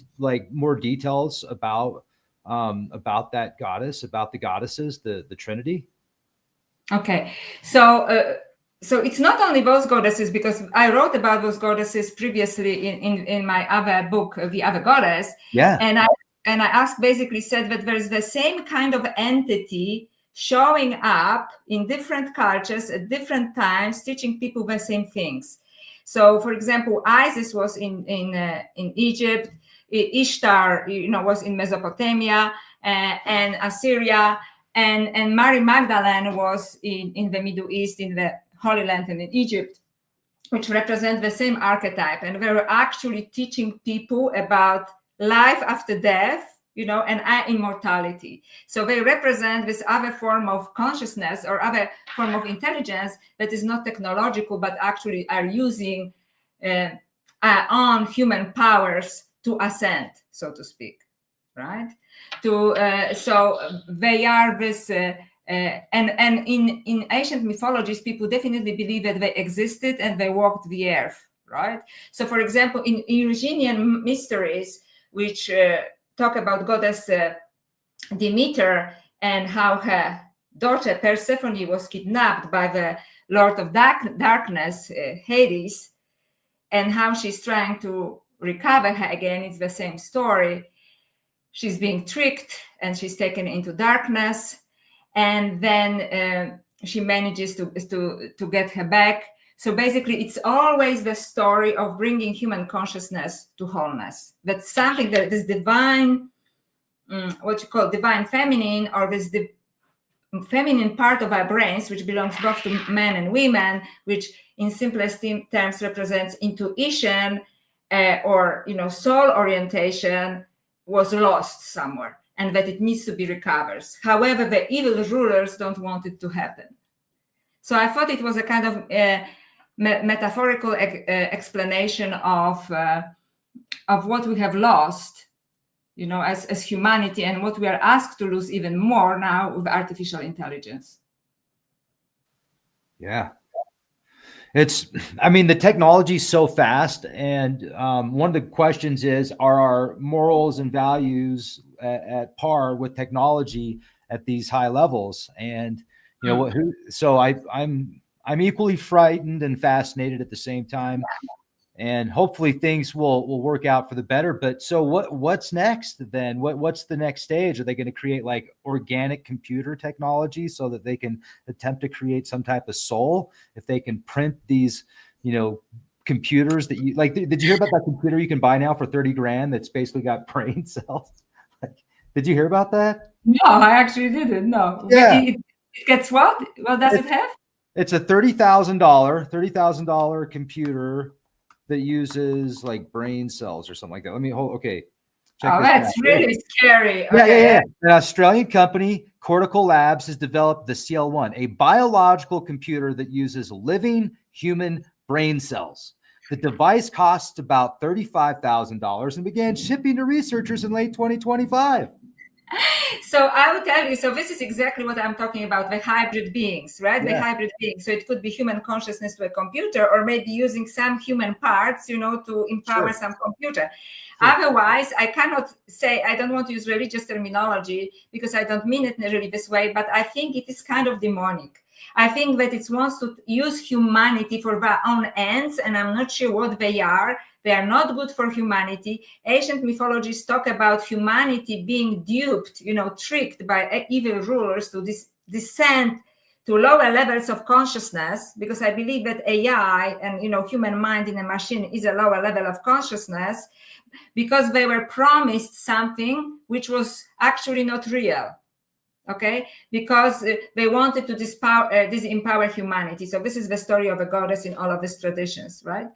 more details about that goddess, about the goddesses, the Trinity? Okay. So it's not only those goddesses, because I wrote about those goddesses previously in my other book, The Other Goddess. Yeah. And I basically said that there's the same kind of entity showing up in different cultures at different times, teaching people the same things. So, for example, Isis was in Egypt, Ishtar, was in Mesopotamia and Assyria, and Mary Magdalene was in the Middle East, in the Holy Land and in Egypt, which represent the same archetype. And they were actually teaching people about life after death, and immortality. So they represent this other form of consciousness or other form of intelligence that is not technological, but actually are using on human powers to ascend, so to speak, right? So they are this, and in ancient mythologies, people definitely believe that they existed and they walked the earth, right? So, for example, in Eleusinian mysteries, which talk about goddess Demeter and how her daughter Persephone was kidnapped by the Lord of Darkness, Hades, and how she's trying to recover her again. It's the same story. She's being tricked and she's taken into darkness, and then she manages to get her back. So basically, it's always the story of bringing human consciousness to wholeness. That's something that this divine, what you call divine feminine, or this feminine part of our brains, which belongs both to men and women, which in simplest terms represents intuition or soul orientation, was lost somewhere, and that it needs to be recovered. However, the evil rulers don't want it to happen. So I thought it was a kind of metaphorical explanation of what we have lost, as humanity, and what we are asked to lose even more now with artificial intelligence. Yeah. The technology is so fast. And one of the questions is, are our morals and values at par with technology at these high levels? And, so I'm equally frightened and fascinated at the same time. And hopefully things will work out for the better. But so what's next then? What's the next stage? Are they going to create like organic computer technology so that they can attempt to create some type of soul? If they can print these, computers that you like, did you hear about that computer you can buy now for 30 grand that's basically got brain cells? Did you hear about that? No, I actually didn't. No. Yeah. It gets what? What does it have? It's a $30,000 computer that uses like brain cells or something like that. Let me hold. Okay. Check this that's out. Really scary. Yeah, okay. Yeah. An Australian company, Cortical Labs, has developed the CL1, a biological computer that uses living human brain cells. The device costs about $35,000 and began shipping to researchers in late 2025. So I will tell you, so this is exactly what I'm talking about, the hybrid beings, right? Yeah. The hybrid beings. So it could be human consciousness to a computer, or maybe using some human parts, to empower some computer. Sure. Otherwise, I cannot say, I don't want to use religious terminology because I don't mean it really this way, but I think it is kind of demonic. I think that it wants to use humanity for their own ends, and I'm not sure what they are. They are not good for humanity. Ancient mythologies talk about humanity being duped, tricked by evil rulers to descend to lower levels of consciousness, because I believe that AI and, human mind in a machine is a lower level of consciousness, because they were promised something which was actually not real. Okay, because they wanted to disempower humanity. So this is the story of a goddess in all of these traditions, right?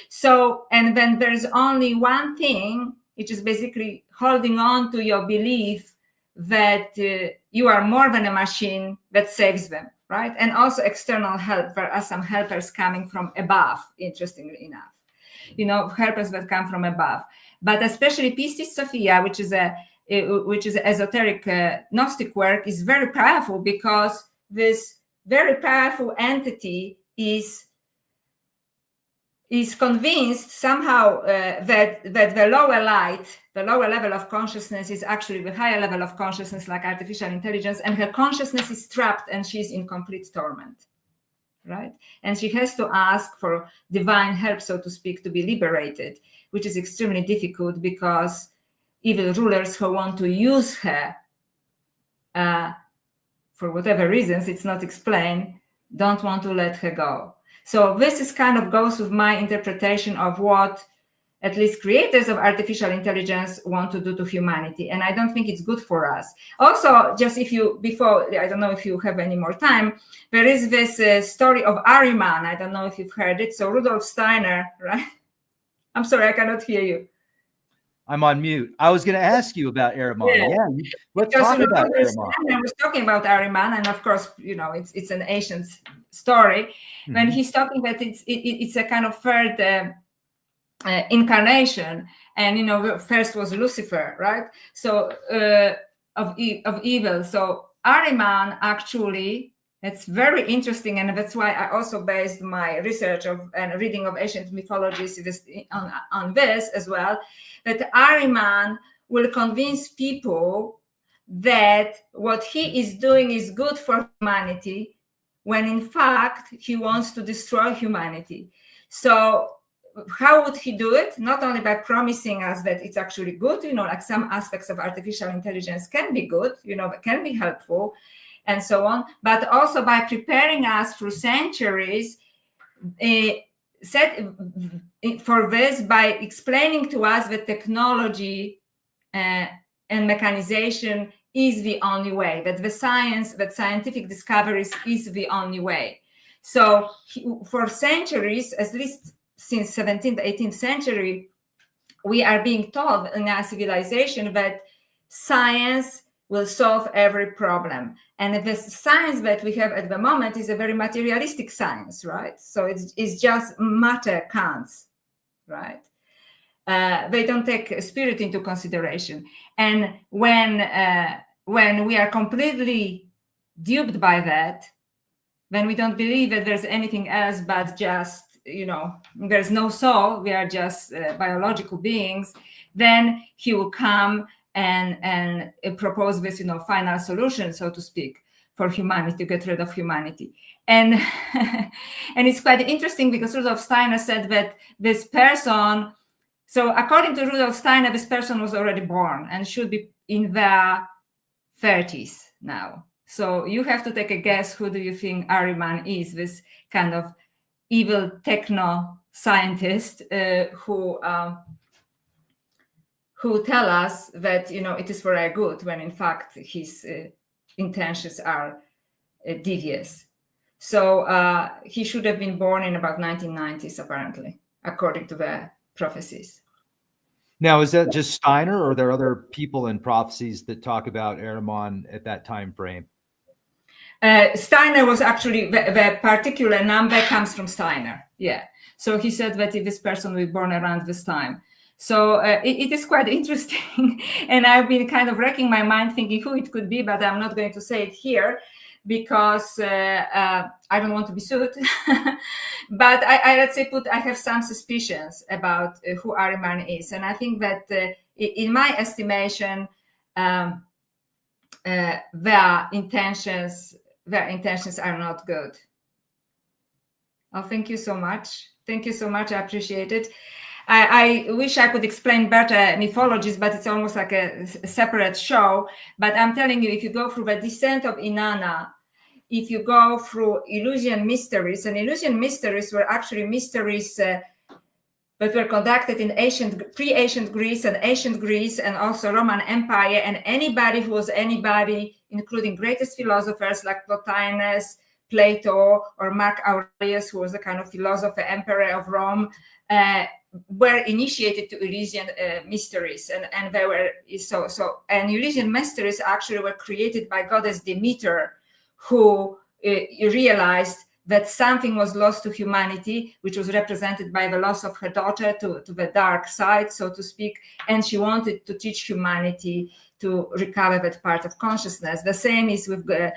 So, and then there's only one thing, which is basically holding on to your belief that you are more than a machine that saves them, right? And also external help. There are some helpers coming from above, interestingly enough, helpers that come from above. But especially Pistis Sophia, which is esoteric Gnostic work, is very powerful, because this very powerful entity is convinced somehow that the lower light, the lower level of consciousness, is actually the higher level of consciousness, like artificial intelligence, and her consciousness is trapped and she's in complete torment, right? And she has to ask for divine help, so to speak, to be liberated, which is extremely difficult, because evil rulers who want to use her for whatever reasons, it's not explained, don't want to let her go. So this is kind of goes with my interpretation of what at least creators of artificial intelligence want to do to humanity. And I don't think it's good for us. Also, just before, I don't know if you have any more time, there is this story of Ahriman. I don't know if you've heard it. So Rudolf Steiner, right? I'm sorry, I cannot hear you. I'm on mute. I was going to ask you about Ahriman. Yeah, let's talk about Ahriman. I was talking about Ahriman, and of course, it's an ancient story. Mm-hmm. When he's talking that it's a kind of third incarnation, and first was Lucifer, right? So of evil. So Ahriman actually, it's very interesting, and that's why I also based my research and reading of ancient mythologies on this as well. That Ahriman will convince people that what he is doing is good for humanity, when in fact he wants to destroy humanity. So how would he do it? Not only by promising us that it's actually good, like some aspects of artificial intelligence can be good, can be helpful, and so on, but also by preparing us through centuries for this, by explaining to us that technology and mechanization is the only way, that that scientific discoveries is the only way. So for centuries, at least since 17th, 18th century, we are being taught in our civilization that science will solve every problem. And the science that we have at the moment is a very materialistic science, right? So it's just matter counts, right? They don't take spirit into consideration. And when we are completely duped by that, when we don't believe that there's anything else but just, there's no soul, we are just biological beings, then he will come and propose this, final solution, so to speak, for humanity, to get rid of humanity. And and it's quite interesting because Rudolf Steiner said that this person, so according to Rudolf Steiner, this person was already born and should be in their 30s now. So you have to take a guess, who do you think Ahriman is, this kind of evil techno scientist who tell us that it is for our good, when in fact his intentions are devious. So he should have been born in about 1990s, apparently, according to the prophecies. Now, is that just Steiner, or are there other people in prophecies that talk about Ahriman at that time frame? Steiner was actually, the particular number comes from Steiner. Yeah. So he said that if this person was born around this time. So it is quite interesting. And I've been kind of racking my mind thinking who it could be, but I'm not going to say it here because I don't want to be sued. But I have some suspicions about who Ahriman is. And I think that in my estimation, their intentions are not good. Oh, thank you so much. Thank you so much. I appreciate it. I wish I could explain better mythologies, but it's almost like a separate show. But I'm telling you, if you go through the descent of Inanna, if you go through Eleusinian mysteries, and Eleusinian mysteries were actually mysteries that were conducted in pre-ancient Greece and also Roman Empire, and anybody who was anybody, including greatest philosophers like Plotinus, Plato, or Mark Aurelius, who was the kind of philosopher, emperor of Rome, were initiated to Eleusinian mysteries, and they were and Eleusinian mysteries actually were created by goddess Demeter, who realized that something was lost to humanity, which was represented by the loss of her daughter to the dark side, so to speak, and she wanted to teach humanity to recover that part of consciousness. The same is with the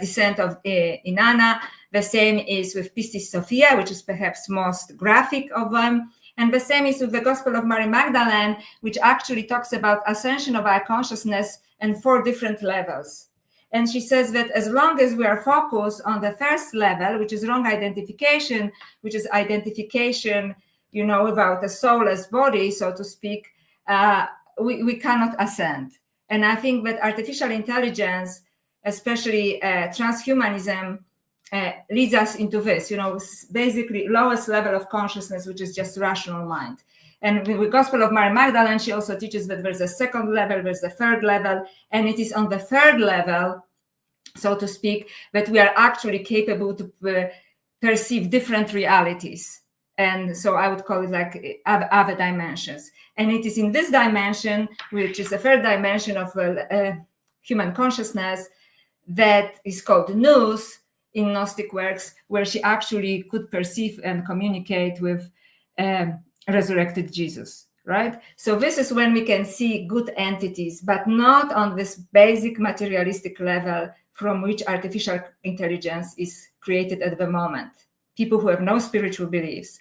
descent of Inanna. The same is with Pistis Sophia, which is perhaps most graphic of them. And the same is with the Gospel of Mary Magdalene, which actually talks about ascension of our consciousness in 4 different levels. And she says that as long as we are focused on the first level, which is wrong identification, which is identification, without a soulless body, so to speak, we cannot ascend. And I think that artificial intelligence especially transhumanism, leads us into this, basically lowest level of consciousness, which is just rational mind. And with the Gospel of Mary Magdalene, she also teaches that there's a second level, there's a third level, and it is on the third level, so to speak, that we are actually capable to perceive different realities. And so I would call it like other dimensions. And it is in this dimension, which is the third dimension of human consciousness, that is called nous in Gnostic works, where she actually could perceive and communicate with resurrected Jesus, right? So this is when we can see good entities, but not on this basic materialistic level from which artificial intelligence is created at the moment. People who have no spiritual beliefs.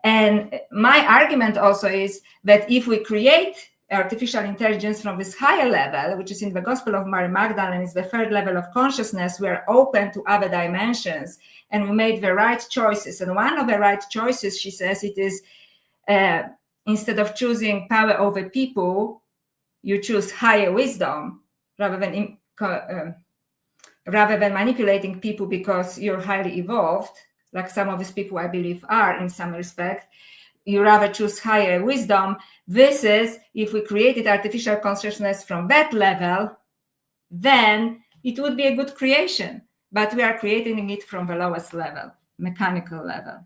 And my argument also is that if we create artificial intelligence from this higher level, which is in the Gospel of Mary Magdalene, is the third level of consciousness, we are open to other dimensions, and we made the right choices. And one of the right choices, she says, it is instead of choosing power over people, you choose higher wisdom rather than manipulating people because you're highly evolved, like some of these people I believe are in some respect. You rather choose higher wisdom. This is, if we created artificial consciousness from that level, then it would be a good creation. But we are creating it from the lowest level, mechanical level.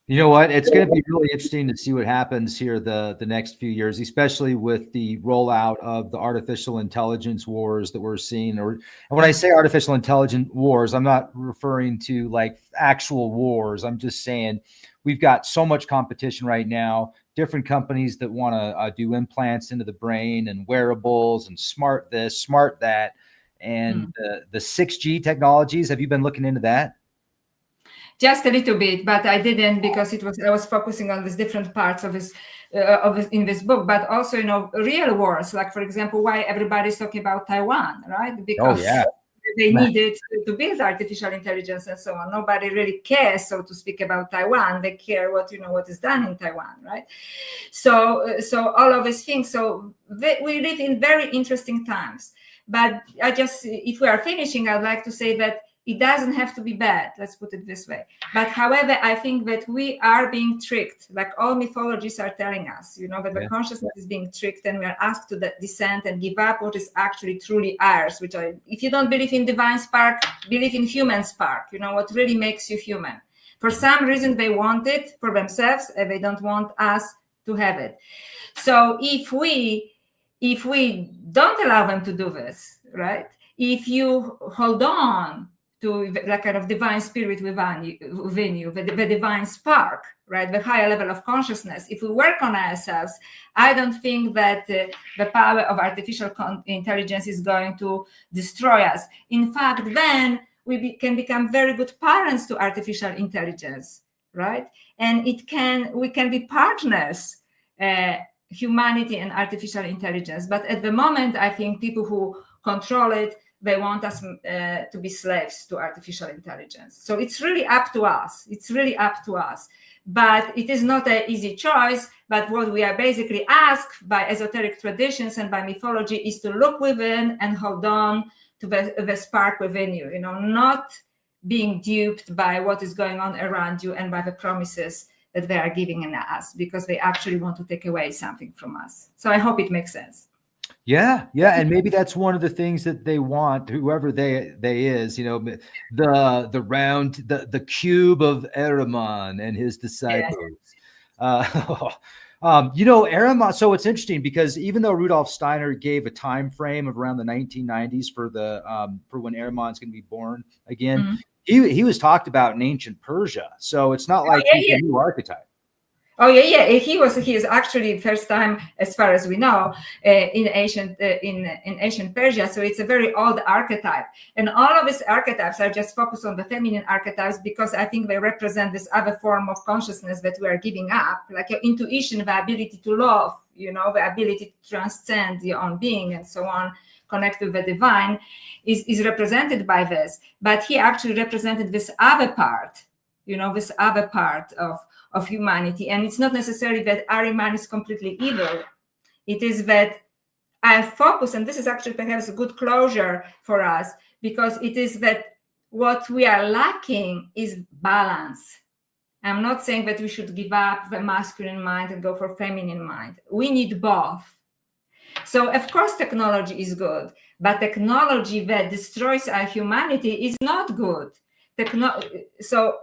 You know what? It's going to be really interesting to see what happens here the next few years, especially with the rollout of the artificial intelligence wars that we're seeing. And when I say artificial intelligence wars, I'm not referring to like actual wars. I'm just saying we've got so much competition right now. Different companies that want to do implants into the brain and wearables and smart this, smart that. And the 6G technologies, have you been looking into that? Just a little bit, but I didn't because I was focusing on these different parts of this in this book, but also real wars, like for example, why everybody's talking about Taiwan, right? Because they needed to build artificial intelligence and so on. Nobody really cares, so to speak, about Taiwan. They care what is done in Taiwan, right? So all of these things. So we live in very interesting times. But if we are finishing, I'd like to say that it doesn't have to be bad, let's put it this way. But however, I think that we are being tricked, like all mythologies are telling us, that the consciousness is being tricked, and we are asked to descend and give up what is actually truly ours, if you don't believe in divine spark, believe in human spark, what really makes you human. For some reason, they want it for themselves, and they don't want us to have it. So if we don't allow them to do this, right? If you hold on to that kind of divine spirit within you, the divine spark, right? The higher level of consciousness. If we work on ourselves, I don't think that the power of artificial intelligence is going to destroy us. In fact, then we can become very good parents to artificial intelligence, right? And we can be partners, humanity and artificial intelligence. But at the moment, I think people who control it, they want us to be slaves to artificial intelligence. So it's really up to us. But it is not an easy choice. But what we are basically asked by esoteric traditions and by mythology is to look within and hold on to the spark within you, not being duped by what is going on around you and by the promises that they are giving us, because they actually want to take away something from us. So I hope it makes sense. Yeah. And maybe that's one of the things that they want, whoever they is, the round, the cube of Ahriman and his disciples. Ahriman. So it's interesting because even though Rudolf Steiner gave a time frame of around the 1990s for when Ahriman's going to be born again, he was talked about in ancient Persia. So it's not like he's a new archetype. Oh yeah. He is actually first time, as far as we know, in ancient Persia. So it's a very old archetype, and all of these archetypes are just focused on the feminine archetypes because I think they represent this other form of consciousness that we are giving up, like your intuition, the ability to love, the ability to transcend your own being and so on, connect with the divine, is represented by this. But he actually represented this other part, this other part of humanity. And it's not necessarily that Ahriman is completely evil. It is that I focus, and this is actually perhaps a good closure for us, because it is that what we are lacking is balance. I'm not saying that we should give up the masculine mind and go for feminine mind. We need both. So, of course, technology is good, but technology that destroys our humanity is not good. So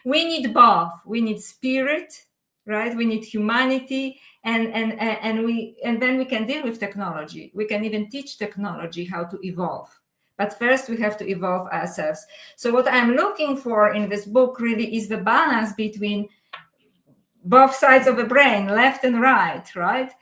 we need both. We need spirit, right? We need humanity, and then we can deal with technology. We can even teach technology how to evolve. But first, we have to evolve ourselves. So what I'm looking for in this book really is the balance between both sides of the brain, left and right, right?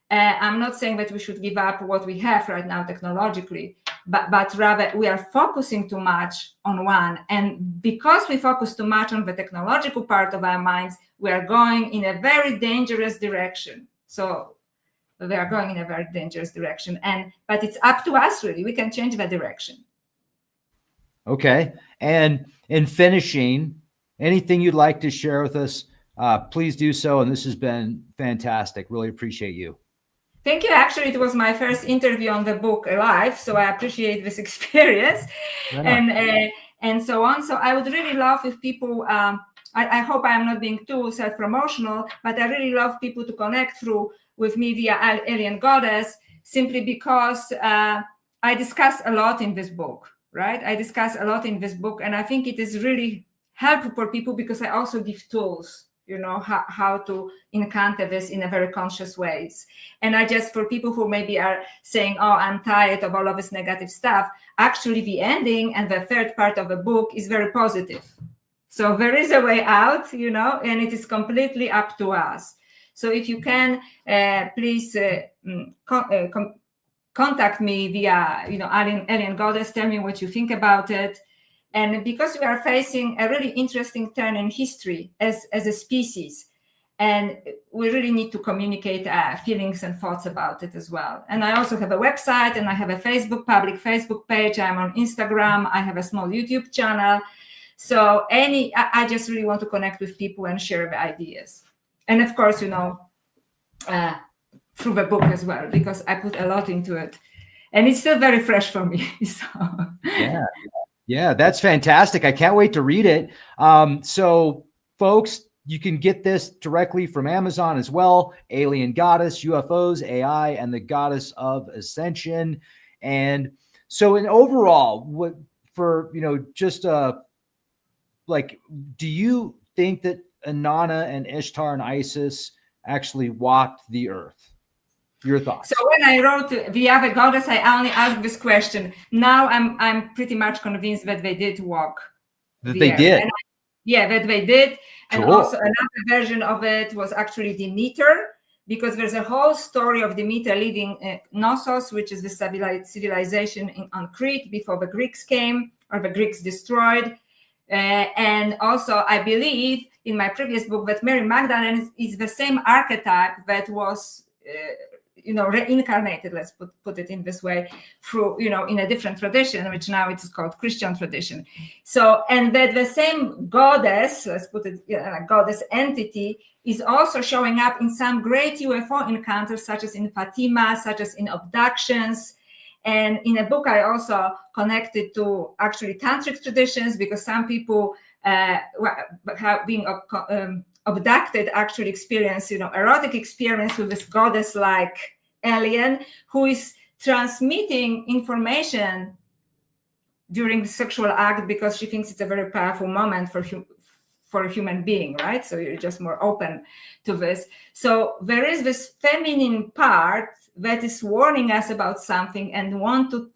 I'm not saying that we should give up what we have right now technologically, but rather we are focusing too much on one. And because we focus too much on the technological part of our minds, we are going in a very dangerous direction. So we are going in a very dangerous direction. But it's up to us, really. We can change the direction. Okay. And in finishing, anything you'd like to share with us, please do so. And this has been fantastic. Really appreciate you. Thank you. Actually, it was my first interview on the book live, so I appreciate this experience, and so on. So I would really love if people, I hope I am not being too self-promotional, but I really love people to connect with me via Alien Goddess, simply because I discuss a lot in this book, right? I discuss a lot in this book, and I think it is really helpful for people because I also give tools, you know, how to encounter this in a very conscious ways. And I just, for people who maybe are saying, oh, I'm tired of all of this negative stuff, actually the ending and the third part of the book is very positive. So there is a way out, you know, and it is completely up to us. So if you can, please contact me via, you know, Alien Goddess, tell me what you think about it. And because we are facing a really interesting turn in history as a species, and we really need to communicate our feelings and thoughts about it as well. And I also have a website, and I have a public Facebook page. I'm on Instagram. I have a small YouTube channel. So I just really want to connect with people and share the ideas. And of course, you know, through the book as well, because I put a lot into it. And it's still very fresh for me. So. Yeah, that's fantastic. I can't wait to read it. So folks, you can get this directly from Amazon as well. Alien Goddess, UFOs, AI, and the Goddess of Ascension. And so in overall, do you think that Inanna and Ishtar and Isis actually walked the earth? Your thoughts? So when I wrote The Other Goddess, I only asked this question. Now I'm pretty much convinced that they did walk. That they did? That they did. Cool. And also another version of it was actually Demeter, because there's a whole story of Demeter leaving Knossos, which is the civilization on Crete before the Greeks came, or the Greeks destroyed. And also, I believe in my previous book that Mary Magdalene is the same archetype that was reincarnated, let's put it in this way, through, in a different tradition, which now it is called Christian tradition. So, and that the same goddess, let's put it, goddess entity, is also showing up in some great UFO encounters, such as in Fatima, such as in abductions. And in a book, I also connected to actually tantric traditions, because some people have been abducted actually experience, erotic experience with this goddess-like alien who is transmitting information during the sexual act because she thinks it's a very powerful moment for a human being, right? So you're just more open to this. So there is this feminine part that is warning us about something and want to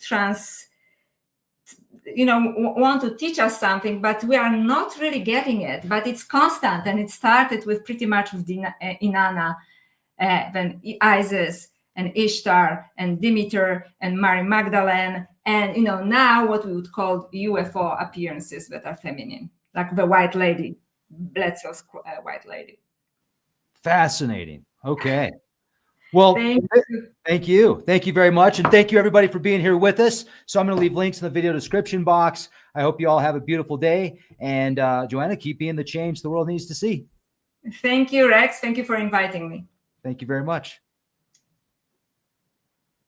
teach us something, but we are not really getting it. But it's constant, and it started with pretty much with Inanna, then Isis and Ishtar and Demeter and Mary Magdalene, and now what we would call UFO appearances that are feminine, like the White Lady, Bledsoe's White Lady. Fascinating. Okay. Well, thank you very much. And thank you everybody for being here with us. So I'm going to leave links in the video description box. I hope you all have a beautiful day. And Joanna, keep being the change the world needs to see. Thank you, Rex. Thank you for inviting me. Thank you very much.